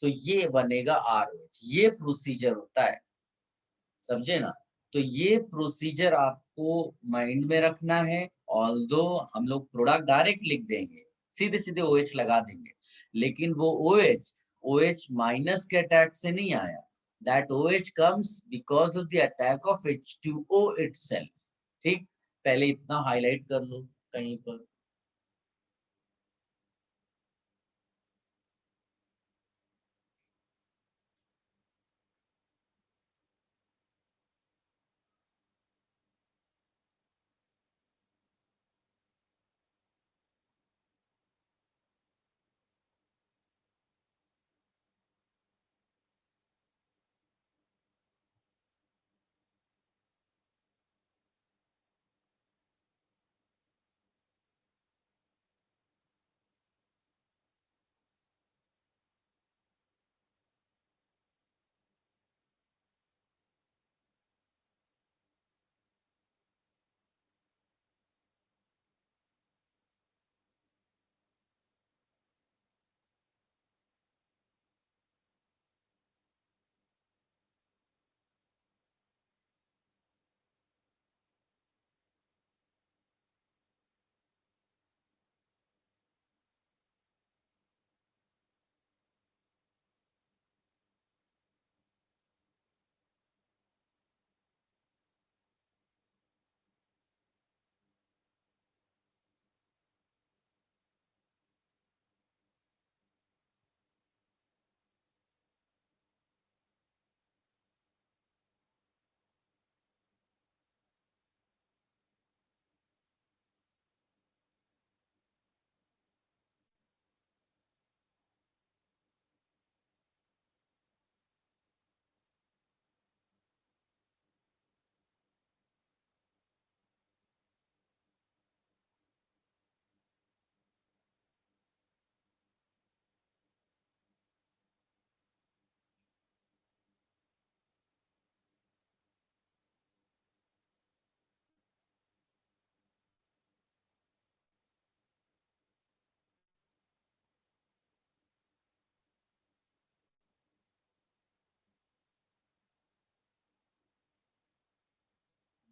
तो ये बनेगा RH। ये प्रोसीजर होता है, समझे ना। तो ये प्रोसीजर आपको माइंड में रखना है। ऑल्दो हम लोग प्रोडक्ट डायरेक्ट लिख देंगे, सीधे सीधे OH लगा देंगे, लेकिन वो OH माइनस के अटैक से नहीं आया। That OH comes because of the attack of H2O itself. ठीक, पहले इतना हाईलाइट कर लो कहीं पर।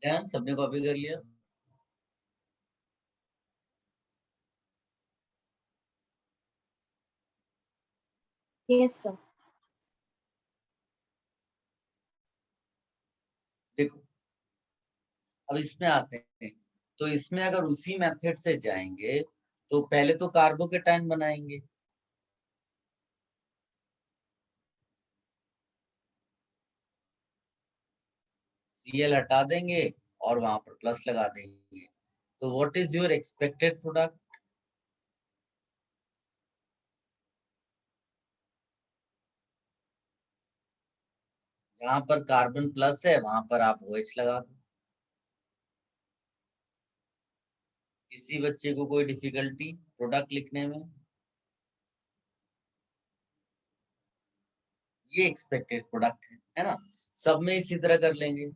ध्यान, सबने कॉपी कर लिया? Yes, sir. देखो अब इसमें आते हैं, तो इसमें अगर उसी मेथड से जाएंगे तो पहले तो कार्बोकेटाइन बनाएंगे, Cl हटा देंगे और वहां पर प्लस लगा देंगे। तो what is your expected product? जहां पर कार्बन प्लस है वहां पर आप OH लगा दो। किसी बच्चे को कोई डिफिकल्टी प्रोडक्ट लिखने में? ये एक्सपेक्टेड प्रोडक्ट है ना, सब में इसी तरह कर लेंगे।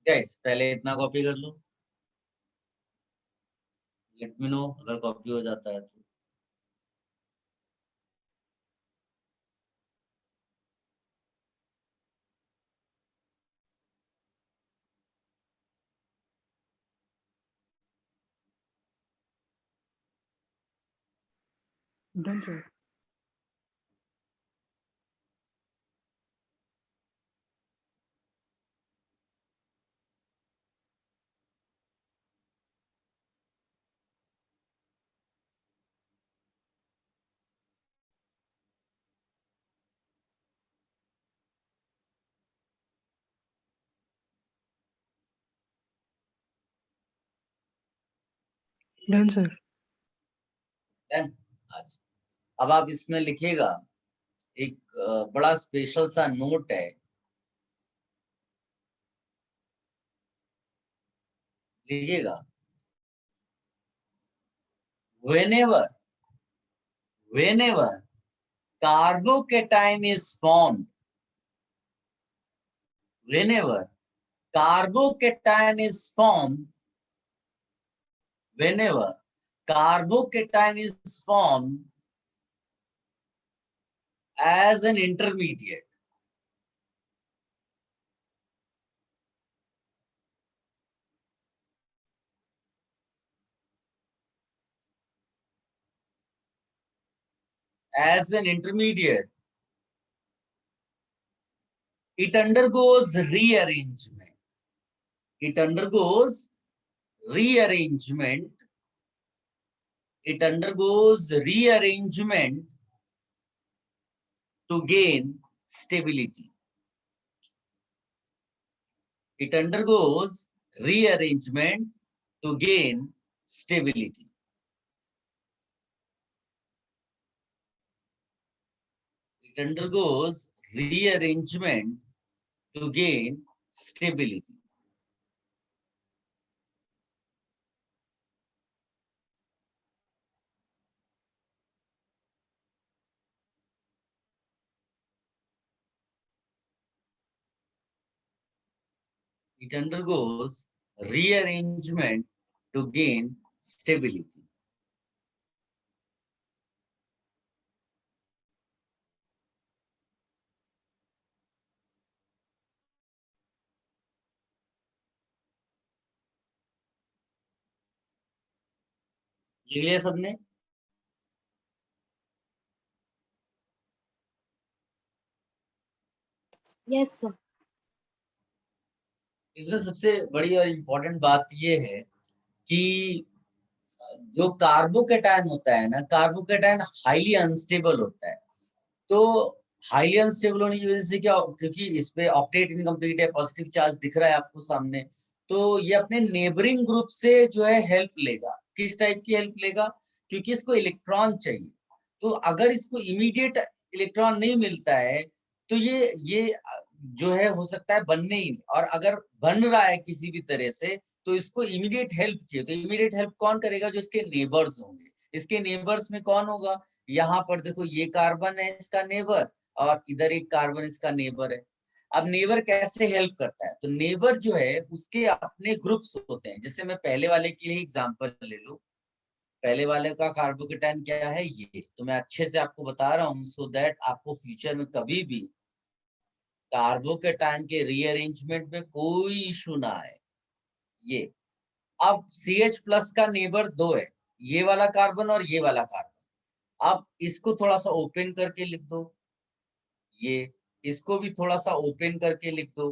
गाइस पहले इतना कॉपी कर लो, लेट मी नो अगर कॉपी हो जाता है तो। Done, sir. Done, sir. Done? आज अब आप इसमें लिखिएगा, एक बड़ा स्पेशल सा नोट है, लिखिएगा। whenever carbocation is formed, whenever carbocation is formed, whenever carbocation is formed as an intermediate, as an intermediate, it undergoes rearrangement. It undergoes rearrangement. It undergoes rearrangement to gain stability. It undergoes rearrangement to gain stability. It undergoes rearrangement to gain stability. It undergoes rearrangement to gain stability. लिख लिया सबने? Yes, sir. इसमें सबसे बड़ी और इम्पोर्टेंट बात ये है कि जो कार्बोकेटायन होता है ना, कार्बोकेटायन हाईली अनस्टेबल होता है। तो हाईली अनस्टेबल होने की वजह से क्या, क्योंकि इस पे ऑक्टेट इनकम्प्लीट है, पॉजिटिव चार्ज दिख रहा है आपको सामने, तो ये अपने नेबरिंग ग्रुप से जो है हेल्प लेगा। किस टाइप की हेल्प लेगा? क्योंकि इसको इलेक्ट्रॉन चाहिए। तो अगर इसको इमीडिएट इलेक्ट्रॉन नहीं मिलता है तो ये जो है हो सकता है बनने ही नहीं। और अगर बन रहा है किसी भी तरह से तो इसको इमीडिएट हेल्प चाहिए। तो इमीडिएट हेल्प कौन करेगा? जो इसके नेबर्स होंगे। इसके नेबर्स में कौन होगा? यहाँ पर देखो, ये कार्बन है इसका नेबर, और इधर एक कार्बन इसका नेबर है। अब नेबर कैसे हेल्प करता है? तो नेबर जो है उसके अपने ग्रुप्स होते हैं। जैसे मैं पहले वाले के लिए एग्जांपल ले लूं, पहले वाले का कार्बोकेटाइन क्या है, ये तो मैं अच्छे से आपको बता रहा हूँ सो दैट आपको फ्यूचर में कभी भी कार्बोकेटाइन के रीअरेंजमेंट में कोई इशू ना आए। ये अब CH प्लस का नेबर 2 है, ये वाला कार्बन और ये वाला कार्बन। अब इसको थोड़ा सा ओपन करके लिख दो, ये इसको भी थोड़ा सा ओपन करके लिख दो,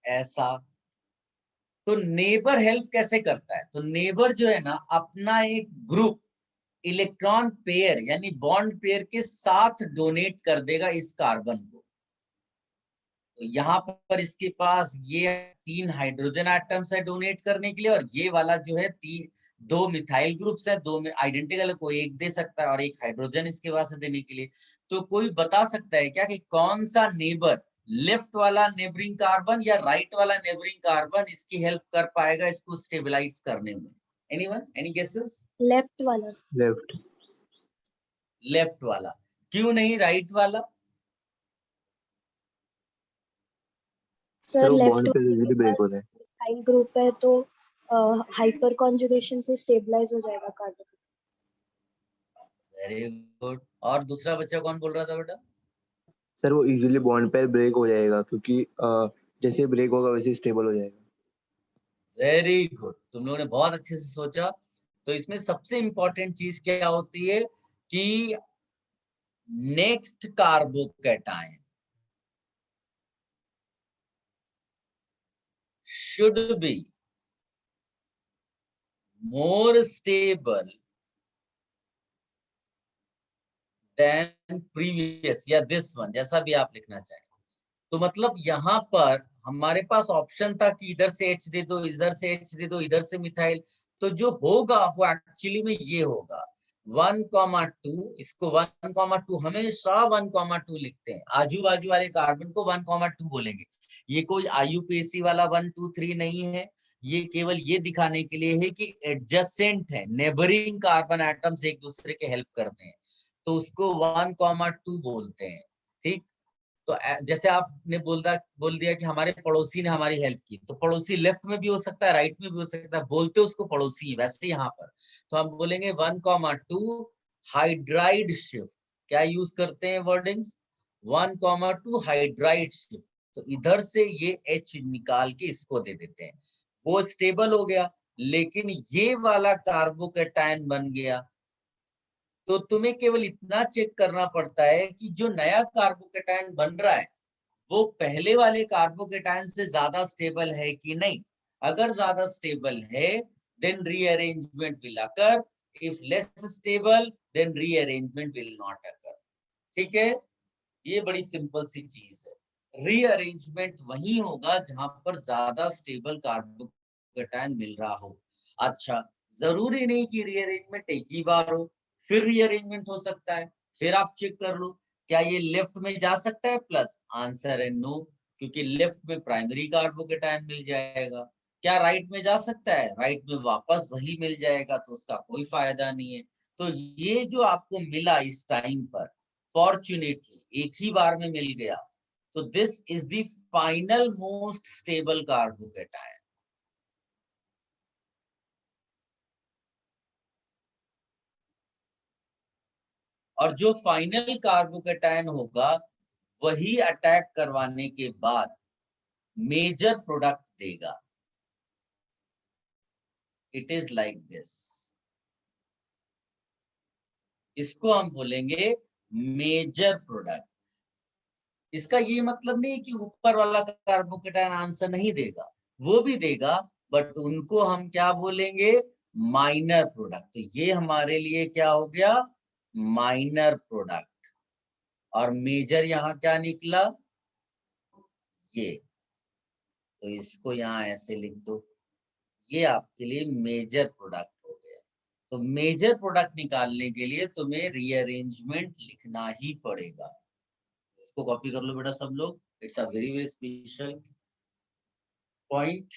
ऐसा। तो नेबर हेल्प कैसे करता है? तो नेबर जो है ना अपना एक ग्रुप इलेक्ट्रॉन पेयर यानी बॉन्ड पेयर के साथ डोनेट कर देगा इस कार्बन को। तो यहाँ पर इसके पास ये 3 हाइड्रोजन एटम्स है डोनेट करने के लिए, और ये वाला जो है 2 मिथाइल ग्रुप्स है, 2 में आइडेंटिकल है, कोई एक दे सकता है और एक हाइड्रोजन इसके पास है देने के लिए। तो कोई बता सकता है क्या कि कौन सा नेबर, लेफ्ट वाला नेबरिंग कार्बन या राइट वाला नेबरिंग कार्बन इसकी हेल्प कर पाएगा इसको स्टेबलाइज करने में? Anyone, any guesses? लेफ्ट वाला sir. लेफ्ट। लेफ्ट वाला। क्यों नहीं राइट वाला? सर सर वो लेफ्ट बॉन्ड पे वाले के इजीली ब्रेक पास होता है। मिथाइल ग्रुप है तो हाइपर कॉन्जुगेशन से स्टेबलाइज हो जाएगा कार्बन। Very good. और दूसरा बच्चा कौन बोल रहा था बेटा? सर वो इजीली बॉन्ड पे ब्रेक हो जाएगा क्योंकि जैसे ब्रेक होगा वैसे स्टेबल हो जाएगा। वेरी गुड, तुम लोगों ने बहुत अच्छे से सोचा। तो इसमें सबसे इंपॉर्टेंट चीज क्या होती है कि next carbocation should be more stable than previous या this one, जैसा भी आप लिखना चाहें। तो मतलब यहाँ पर हमारे पास ऑप्शन था कि इधर से H दे दो, इधर से H दे दो, इधर से मिथाइल। तो जो होगा वो एक्चुअली में ये होगा 1,2, इसको 1,2 हमेशा 1,2 लिखते हैं। आजू बाजू वाले कार्बन को 1,2 बोलेंगे। ये कोई IUPAC वाला 1 2 3 नहीं है। ये केवल ये दिखाने के लिए है कि एडजेसेंट है, नेबरिंग कार्बन एटम्स एक दूसरे के हेल्प करते हैं, तो उसको 1,2 बोलते हैं। ठीक। तो जैसे आपने बोल दिया कि हमारे पड़ोसी ने हमारी हेल्प की, तो पड़ोसी लेफ्ट में भी हो सकता है, राइट में भी हो सकता है, बोलते उसको पड़ोसी। वैसे यहाँ पर तो हम बोलेंगे 1,2 हाइड्राइड शिफ्ट। क्या यूज करते हैं वर्डिंग्स? 1,2 hydride shift. तो इधर से ये H निकाल के इसको दे देते हैं, वो स्टेबल हो गया। लेकिन ये वाला कार्बोकेटायन बन गया। तो तुम्हें केवल इतना चेक करना पड़ता है कि जो नया कार्बोकेटायन बन रहा है वो पहले वाले कार्बोकेटायन से ज्यादा स्टेबल है कि नहीं। अगर ज्यादा स्टेबल है then rearrangement will occur, if less stable then rearrangement will not occur. ठीक है, ये बड़ी सिंपल सी चीज है। रीअरेंजमेंट वही होगा जहां पर ज्यादा स्टेबल कार्बोकेटायन मिल रहा हो। अच्छा, जरूरी नहीं कि रीअरेंजमेंट एक ही बार हो, फिर रीअरेंजमेंट हो सकता है। फिर आप चेक कर लो क्या ये लेफ्ट में जा सकता है प्लस, आंसर है नो, क्योंकि लेफ्ट में प्राइमरी कार्बोकेटायन मिल जाएगा। क्या राइट में जा सकता है? राइट में वापस वही मिल जाएगा, तो उसका कोई फायदा नहीं है। तो ये जो आपको मिला इस टाइम पर, फॉर्चुनेटली एक ही बार में मिल गया, तो this is the final most stable carbocation. और जो फाइनल कार्बोकेटायन होगा वही अटैक करवाने के बाद मेजर प्रोडक्ट देगा। इट इज लाइक दिस, इसको हम बोलेंगे मेजर प्रोडक्ट। इसका ये मतलब नहीं कि ऊपर वाला कार्बोकेटायन आंसर नहीं देगा, वो भी देगा, बट उनको हम क्या बोलेंगे, माइनर प्रोडक्ट। तो ये हमारे लिए क्या हो गया, माइनर प्रोडक्ट। और मेजर यहाँ क्या निकला, ये, तो इसको यहाँ ऐसे लिख दो, ये आपके लिए मेजर प्रोडक्ट हो गया। तो मेजर प्रोडक्ट निकालने के लिए तुम्हें रीअरेंजमेंट लिखना ही पड़ेगा। इसको कॉपी कर लो बेटा सब लोग, it's a very very special point.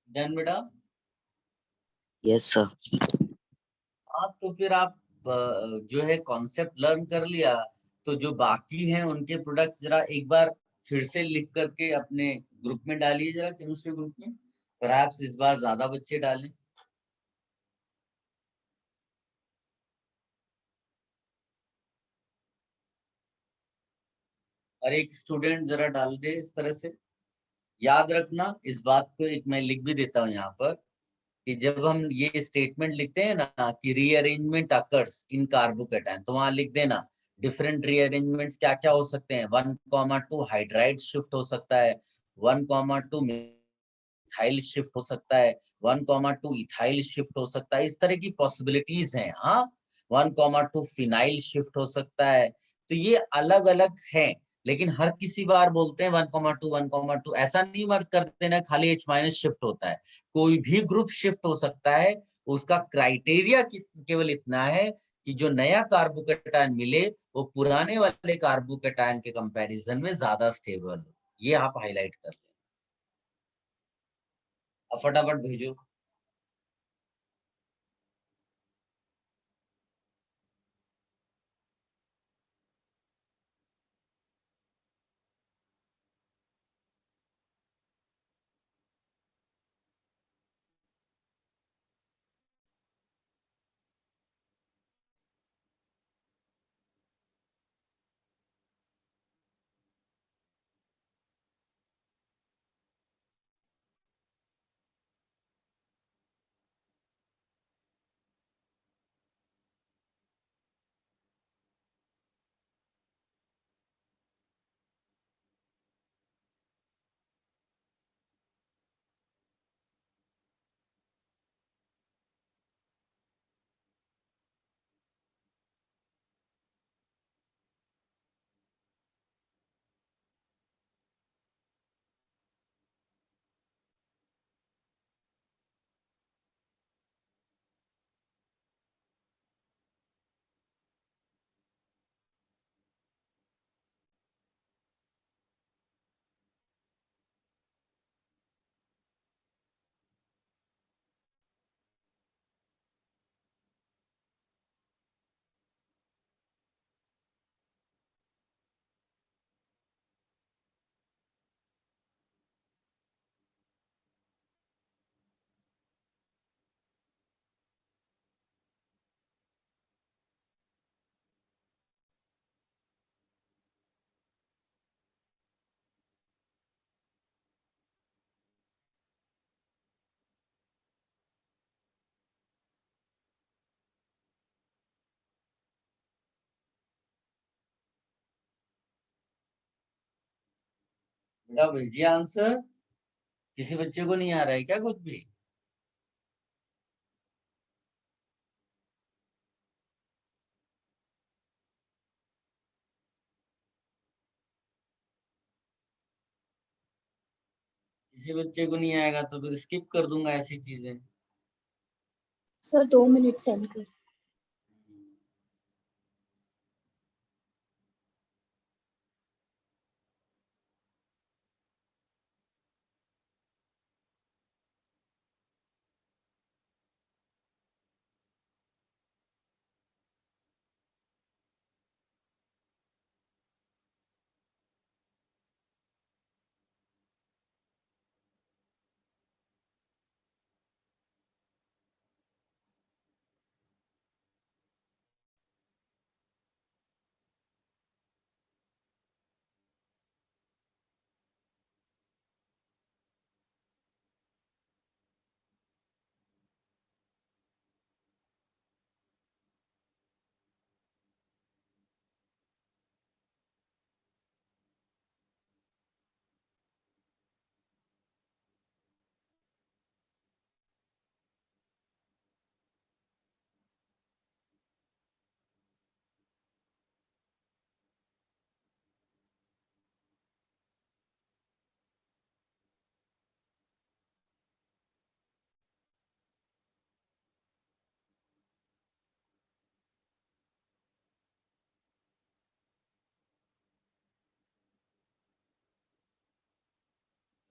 Done बेटा। Yes sir. हाँ, तो फिर आप जो है कॉन्सेप्ट लर्न कर लिया, तो जो बाकी हैं उनके प्रोडक्ट्स जरा एक बार फिर से लिख करके अपने ग्रुप में डालिए, जरा केमिस्ट्री ग्रुप में, परहैप्स इस बार ज्यादा बच्चे डालें। और एक स्टूडेंट जरा डाल दे इस तरह से। याद रखना इस बात को, एक मैं लिख भी देता हूँ यहाँ पर, कि जब हम ये स्टेटमेंट लिखते हैं ना कि रीअरेंजमेंट अकर्स इन कार्बोकेटायन, तो वहां लिख देना डिफरेंट रीअरेंजमेंट्स क्या क्या हो सकते हैं। 1,2 हाइड्राइड शिफ्ट हो सकता है, 1,2 मिथाइल शिफ्ट हो सकता है, 1,2 इथाइल शिफ्ट हो सकता है, इस तरह की पॉसिबिलिटीज हैं। हाँ, 1,2 फिनाइल शिफ्ट हो सकता है। तो ये अलग अलग हैं, लेकिन हर किसी बार बोलते हैं 1,2 1,2, ऐसा नहीं मत कर देना खाली H माइनस शिफ्ट होता है। कोई भी ग्रुप शिफ्ट हो सकता है, उसका क्राइटेरिया केवल इतना है कि जो नया कार्बोकेटायन मिले वो पुराने वाले कार्बोकेटायन के कंपैरिजन में ज्यादा स्टेबल हो। ये आप हाईलाइट कर लें। अब फटाफट भेजो। मेरा भेजिए आंसर। किसी बच्चे को नहीं आ रहा है क्या कुछ भी? किसी बच्चे को नहीं आएगा तो फिर स्किप कर दूंगा ऐसी चीजें। सर 2 मिनट सेंड कर।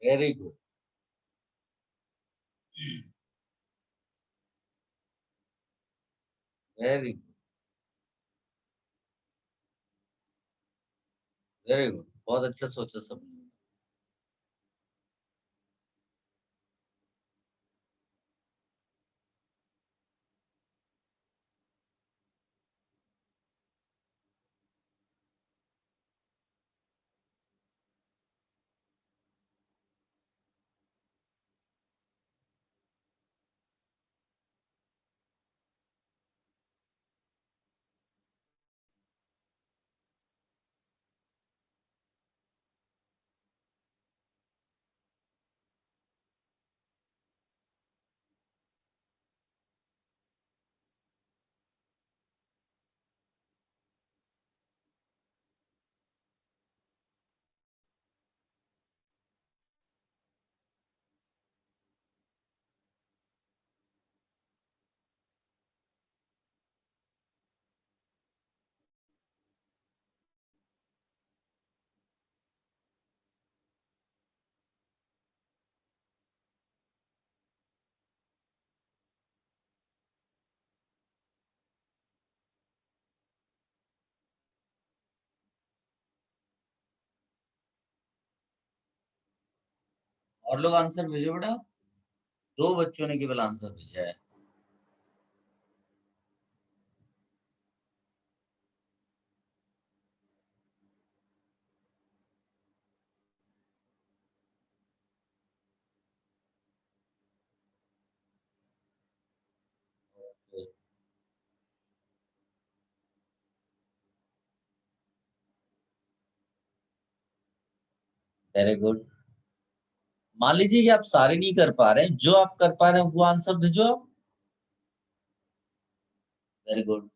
Very good. Very good. Very good, बहुत अच्छा सोचा सबने। और लोग आंसर भेजो बेटा। 2 बच्चों ने केवल आंसर भेजा है। Very good. मान लीजिए कि आप सारे नहीं कर पा रहे हैं, जो आप कर पा रहे हैं वो आंसर भेजो आप। Very good.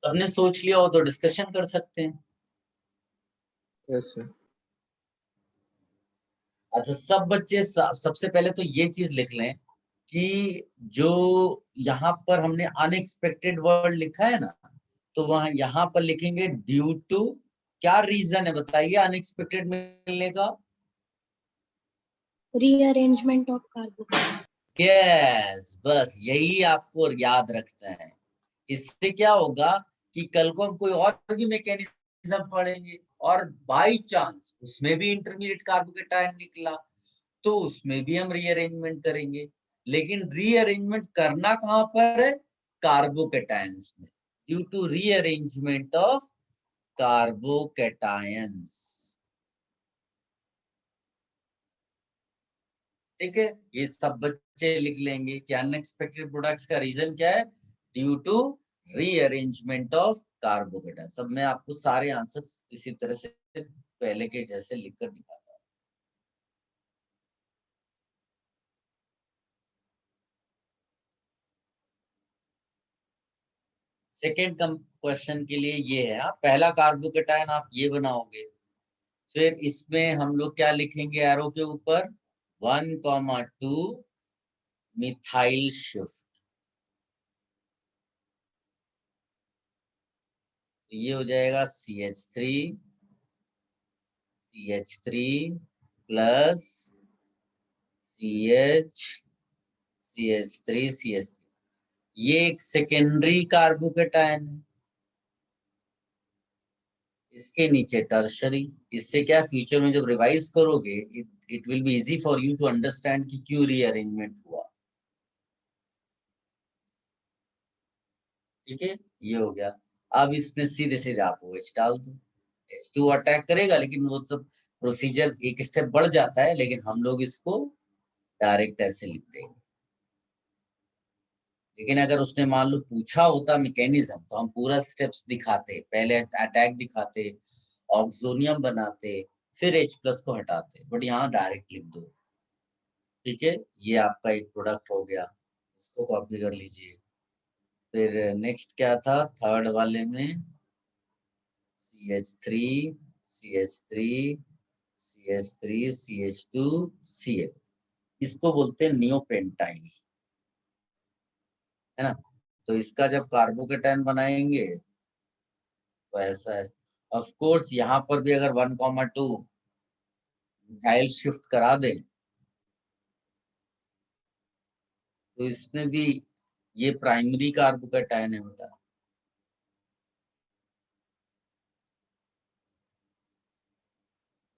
सबने सोच लिया हो तो डिस्कशन कर सकते हैं। Yes sir. अच्छा, सब बच्चे सबसे पहले तो ये चीज लिख लें कि जो यहाँ पर हमने अनएक्सपेक्टेड वर्ड लिखा है ना, तो वहां यहाँ पर लिखेंगे ड्यू टू। क्या रीजन है बताइए अनएक्सपेक्टेड मिलने का? Rearrangement of carbocation. यस, बस यही आपको याद रखना है। इससे क्या होगा कि कल को हम कोई और भी मैकेनिज्म पढ़ेंगे और बाई चांस उसमें भी इंटरमीडिएट कार्बोकेटायन निकला तो उसमें भी हम रीअरेंजमेंट करेंगे। लेकिन रीअरेंजमेंट करना कहां पर है? कार्बोकेटायंस में, ड्यू टू रीअरेंजमेंट ऑफ कार्बोकेटायंस। ठीक है, ये सब बच्चे लिख लेंगे कि अनएक्सपेक्टेड प्रोडक्ट्स का रीजन क्या है, due to rearrangement of carbocation. सब मैं आपको सारे आंसर इसी तरह से पहले के जैसे लिखकर दिखाता हूँ। सेकेंड क्वेश्चन के लिए ये है, आप पहला कार्बोकेटाइन आप ये बनाओगे, फिर इसमें हम लोग क्या लिखेंगे एरो के ऊपर, 1,2 मिथाइल शिफ्ट। ये हो जाएगा CH3 प्लस CH3 ये एक सेकेंडरी कार्बोकेटाइन है, इसके नीचे टर्शरी। इससे क्या फ्यूचर में जब रिवाइज करोगे, it will be easy for you to understand कि क्यों रीअरेंजमेंट हुआ। ठीक है, ये हो गया। अब इसमें सीधे सीधे आप OH डाल दो, H2 अटैक करेगा, लेकिन वो सब प्रोसीजर एक स्टेप बढ़ जाता है, लेकिन हम लोग इसको डायरेक्ट ऐसे लिखते हैं। लेकिन अगर उसने मान लो पूछा होता मैकेनिज्म, तो हम पूरा स्टेप्स दिखाते, पहले अटैक दिखाते, ऑक्सोनियम बनाते, फिर H+ को हटाते, बट यहाँ डायरेक्ट लिख दो। ठीक है, ये आपका एक प्रोडक्ट हो गया, इसको कॉपी कर लीजिए। फिर नेक्स्ट क्या था थर्ड वाले में, CH3 CH3 CH3 CH2 Cl, इसको बोलते हैं नियोपेंटाइन, है ना। तो इसका जब कार्बोकेटाइन बनाएंगे तो ऐसा है। ऑफ कोर्स यहाँ पर भी अगर 1,2 मिथाइल शिफ्ट करा दें, तो इसमें भी ये प्राइमरी कार्बोकेटाइन है बता।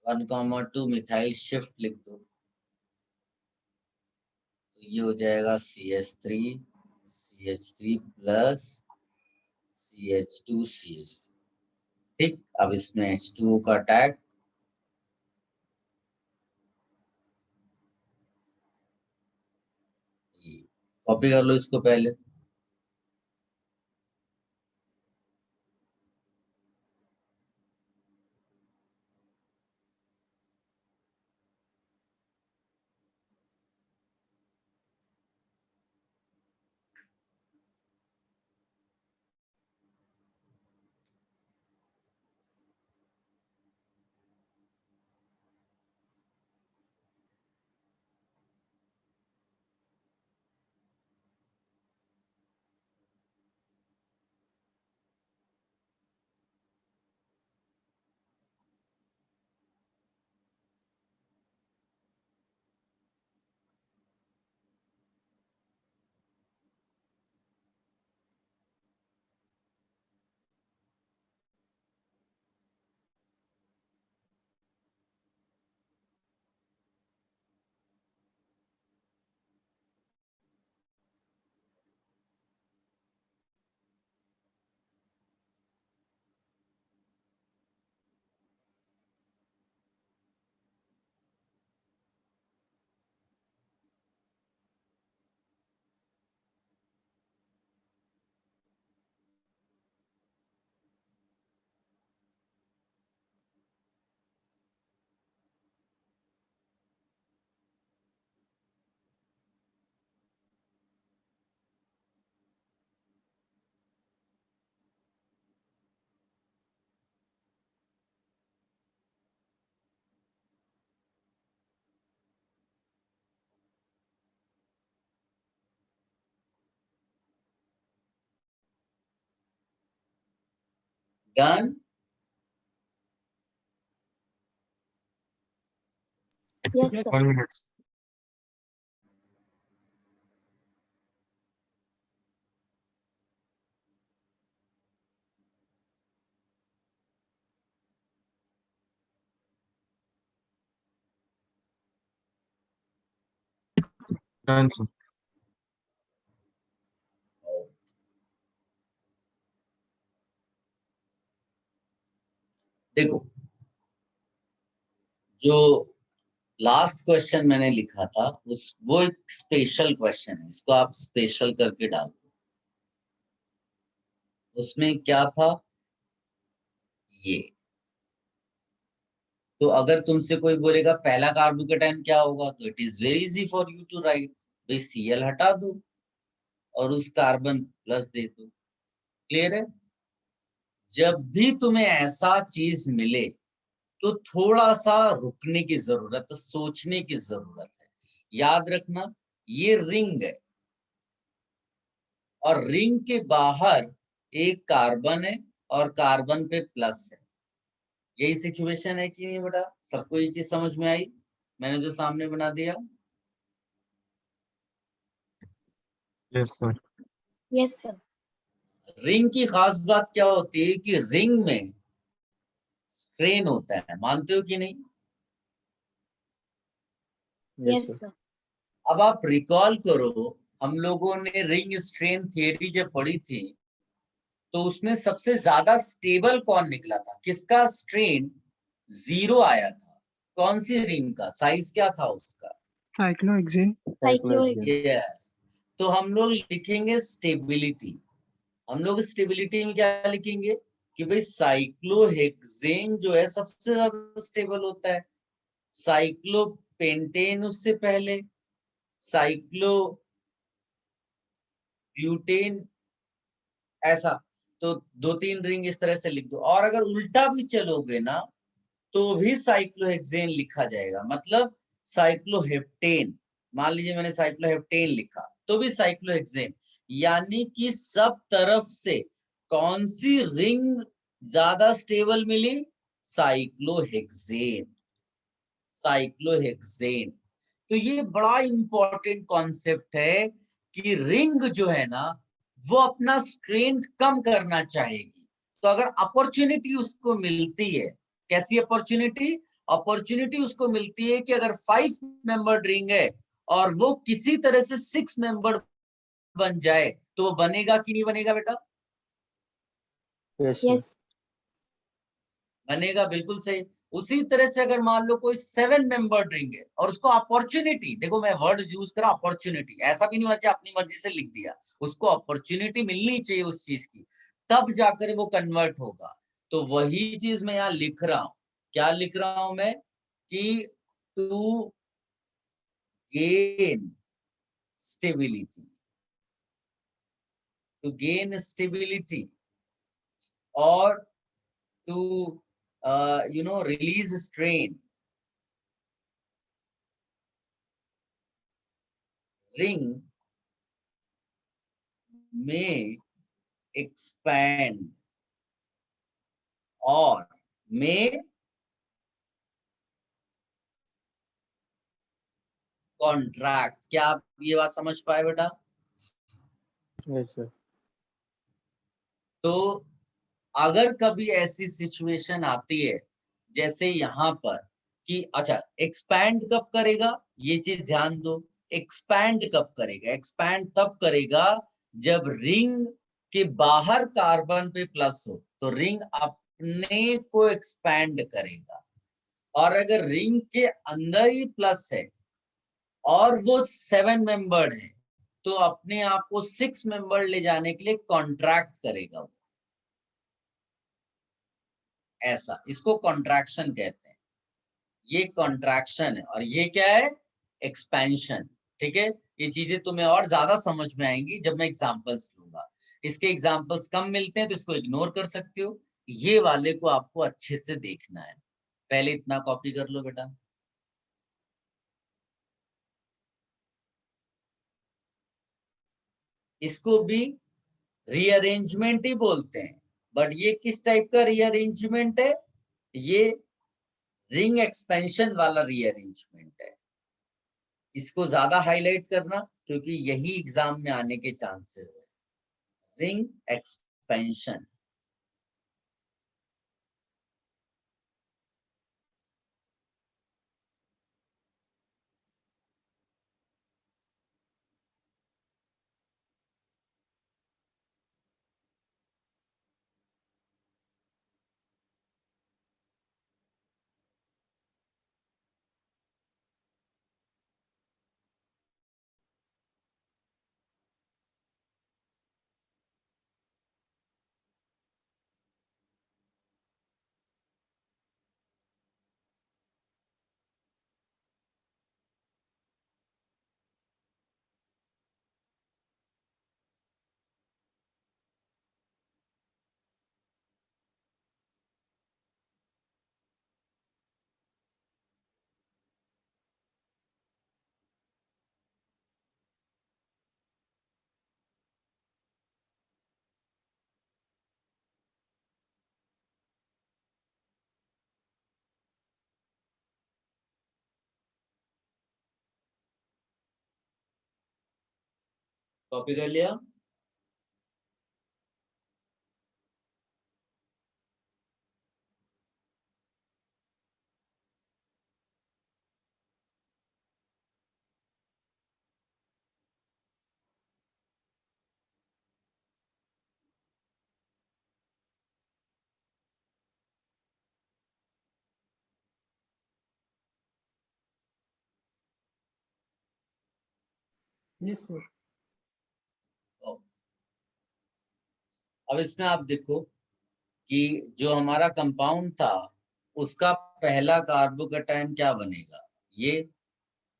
One comma two methyl shift लिख दो, तो ये हो जाएगा CH3 प्लस CH2 ठीक। अब इसमें H2O का अटैक, कॉपी कर लो इसको पहले। Done. Yes, Yes, sir. 1 minute. Done, sir. देखो, जो लास्ट क्वेश्चन मैंने लिखा था वो एक स्पेशल क्वेश्चन है, इसको आप स्पेशल करके डाल दो। उसमें क्या था ये, तो अगर तुमसे कोई बोलेगा पहला कार्बोकेटाइन क्या होगा, तो it is very easy for you to write, भाई Cl हटा दो और उस कार्बन प्लस दे दो। क्लियर है? जब भी तुम्हें ऐसा चीज मिले तो थोड़ा सा रुकने की जरूरत है, सोचने की जरूरत है। याद रखना ये रिंग है और रिंग के बाहर एक कार्बन है और कार्बन पे प्लस है। यही सिचुएशन है कि नहीं बेटा? सबको ये चीज समझ में आई मैंने जो सामने बना दिया? Yes, sir. Yes sir. Ring की खास बात क्या होती है कि रिंग में स्ट्रेन होता है, मानते हो कि नहीं? Yes yes sir. सर। अब आप रिकॉल करो, हम लोगों ने रिंग स्ट्रेन थियरी जब पढ़ी थी तो उसमें सबसे ज्यादा स्टेबल कौन निकला था? किसका स्ट्रेन 0 आया था? कौन सी रिंग का? साइज क्या था उसका? Cyclohexane. साइक्लोहेक्सेन। यस। तो हम लोग लिखेंगे स्टेबिलिटी। हम लोग स्टेबिलिटी में क्या लिखेंगे कि भाई साइक्लोहेक्सेन जो है सबसे ज्यादा स्टेबल होता है, साइक्लोपेंटेन उससे पहले, साइक्लो ब्यूटेन, ऐसा। तो 2-3 रिंग इस तरह से लिख दो। और अगर उल्टा भी चलोगे ना तो भी साइक्लोहेक्सेन लिखा जाएगा, मतलब साइक्लोहेप्टेन। मान लीजिए मैंने साइक्लोहेप्टेन लिखा तो भी साइक्लोहेक्सेन। यानी कि सब तरफ से कौन सी रिंग ज्यादा स्टेबल मिली? साइक्लोहेक्सेन। साइक्लोहेक्सेन। तो ये बड़ा इंपॉर्टेंट कॉन्सेप्ट है कि रिंग जो है ना वो अपना स्ट्रेंथ कम करना चाहेगी। तो अगर अपॉर्चुनिटी उसको मिलती है, कैसी अपॉर्चुनिटी? अपॉर्चुनिटी उसको मिलती है कि अगर 5 मेंबर रिंग है और वो किसी तरह से 6 मेंबर बन जाए तो वो बनेगा कि नहीं बनेगा बेटा? Yes sir. यस। बनेगा, बिल्कुल सही। उसी तरह से अगर मान लो कोई 7 मेंबर रिंग है और उसको अपॉर्चुनिटी, देखो मैं वर्ड यूज करा अपॉर्चुनिटी, ऐसा भी नहीं होना चाहिए अपनी मर्जी से लिख दिया, उसको अपॉर्चुनिटी मिलनी चाहिए उस चीज की, तब जाकर वो कन्वर्ट होगा। तो वही चीज मैं यहाँ लिख रहा हूं। क्या लिख रहा हूं मैं? कि to gain stability, to gain stability और टू रिलीज स्ट्रेन, रिंग में expand और में कॉन्ट्रैक्ट। क्या आप ये बात समझ पाए बेटा? Yes sir. तो अगर कभी ऐसी सिचुएशन आती है जैसे यहाँ पर कि अच्छा एक्सपैंड कब करेगा, ये चीज ध्यान दो। एक्सपैंड कब करेगा? एक्सपैंड तब करेगा जब रिंग के बाहर कार्बन पे प्लस हो, तो रिंग अपने को एक्सपैंड करेगा। और अगर रिंग के अंदर ही प्लस है और वो 7 मेंबर्ड है तो अपने आप को 6 मेंबर ले जाने के लिए कॉन्ट्रैक्ट करेगा वो। ऐसा, इसको कॉन्ट्रैक्शन कहते हैं। ये कॉन्ट्रैक्शन है और ये क्या है? एक्सपेंशन। ठीक है? ये चीजें तुम्हें और ज्यादा समझ में आएंगी जब मैं एग्जांपल्स लूंगा। इसके एग्जांपल्स कम मिलते हैं तो इसको इग्नोर कर सकते हो, ये वाले को आपको अच्छे से देखना है। पहले इतना कॉपी कर लो बेटा। इसको भी रीअरेंजमेंट ही बोलते हैं, बट ये किस टाइप का रीअरेंजमेंट है? ये रिंग एक्सपेंशन वाला रीअरेंजमेंट है। इसको ज्यादा हाईलाइट करना क्योंकि यही एग्जाम में आने के चांसेस है। Ring expansion. कॉपी कर लिया? Yes, sir. अब इसमें आप देखो कि जो हमारा कंपाउंड था उसका पहला कार्बोकैटायन क्या बनेगा, ये।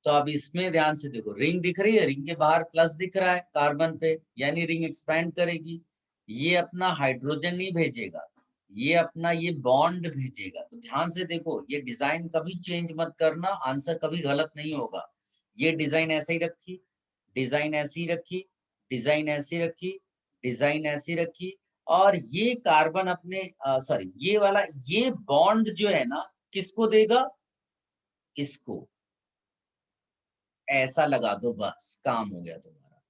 तो अब इसमें ध्यान से देखो, रिंग दिख रही है, रिंग के बाहर प्लस दिख रहा है कार्बन पे, यानी रिंग एक्सपैंड करेगी। ये अपना हाइड्रोजन नहीं भेजेगा, ये अपना ये बॉन्ड भेजेगा। तो ध्यान से देखो, ये डिजाइन कभी चेंज मत करना, आंसर कभी गलत नहीं होगा। ये डिजाइन ऐसे ही रखी, डिजाइन ऐसी रखी, डिजाइन ऐसी रखी, डिजाइन ऐसी रखी, और ये कार्बन अपने सॉरी ये वाला ये बॉन्ड जो है ना किसको देगा, इसको ऐसा लगा दो, बस काम हो गया तुम्हारा।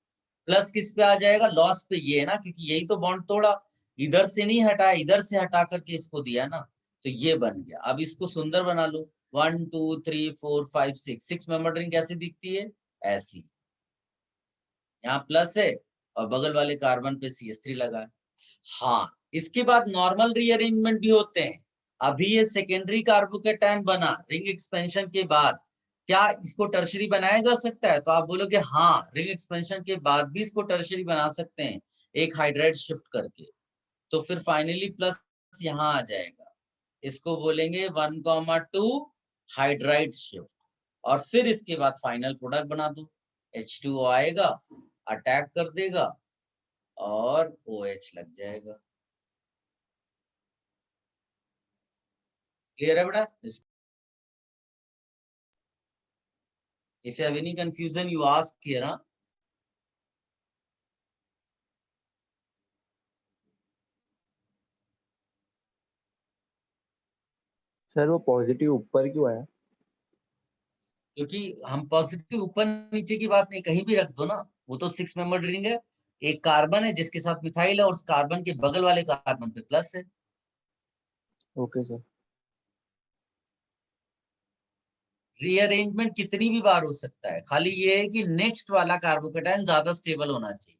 प्लस किस पे आ जाएगा, लॉस पे, ये है ना, क्योंकि यही तो बॉन्ड तोड़ा, इधर से नहीं हटाया, इधर से हटा करके इसको दिया ना, तो ये बन गया। अब इसको सुंदर बना लो, 1 2 3 4 5 6 मेंबर रिंग कैसी दिखती है, ऐसी। यहाँ प्लस है और बगल वाले कार्बन पे CH3 लगा है। हाँ, इसके बाद नॉर्मल रीअरेंजमेंट भी होते हैं। अभी ये सेकेंडरी कार्बोकैटायन बना रिंग एक्सपेंशन के बाद, क्या इसको टर्शरी बनाया जा सकता है? तो आप बोलोगे हाँ, रिंग एक्सपेंशन के बाद भी इसको टर्शरी बना सकते हैं, एक हाइड्राइड शिफ्ट करके। तो फिर फाइनली प्लस यहाँ आ जाएगा, इसको बोलेंगे 1,2 हाइड्राइड शिफ्ट, और फिर इसके बाद फाइनल प्रोडक्ट बना दो, H2O आएगा, अटैक कर देगा और OH लग जाएगा। क्लियर है बेटा? If you have any confusion, you ask here, huh? Sir वो पॉजिटिव ऊपर क्यों आया? क्योंकि हम पॉजिटिव ऊपर नीचे की बात नहीं, कहीं भी रख दो ना, वो तो 6 मेंबर रिंग है। एक कार्बन है जिसके साथ मिथाइल है, और उस कार्बन के बगल वाले कार्बन पे प्लस है। Okay sir. रीअरेंजमेंट कितनी भी बार हो सकता है, खाली ये है कि नेक्स्ट वाला कार्बोकैटायन ज्यादा स्टेबल होना चाहिए।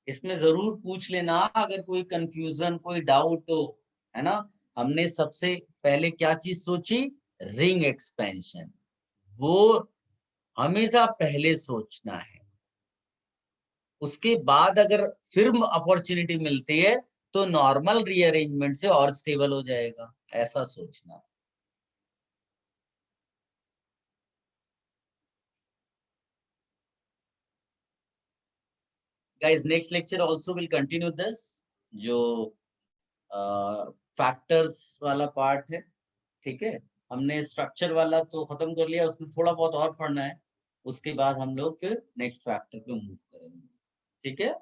इसमें जरूर पूछ लेना अगर कोई कंफ्यूजन, कोई डाउट हो, है ना। हमने सबसे पहले क्या चीज सोची, रिंग एक्सपेंशन, वो हमेशा पहले सोचना है। उसके बाद अगर फिर अपॉर्चुनिटी मिलती है तो नॉर्मल रीअरेंजमेंट से और स्टेबल हो जाएगा, ऐसा सोचना। Guys, next lecture also will continue this, जो फैक्टर्स वाला पार्ट है, ठीक है। हमने स्ट्रक्चर वाला तो खत्म कर लिया, उसमें थोड़ा बहुत और पढ़ना है। उसके बाद हम लोग फिर नेक्स्ट फैक्टर पे मूव करेंगे, ठीक है।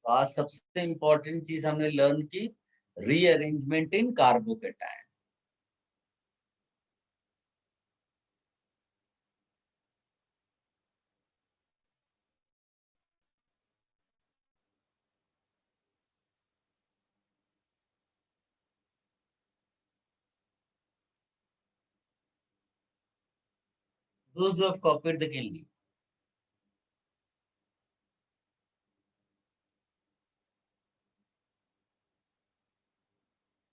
आज सबसे इंपॉर्टेंट चीज हमने लर्न की, rearrangement in carbocation. Those who have copied the can leave.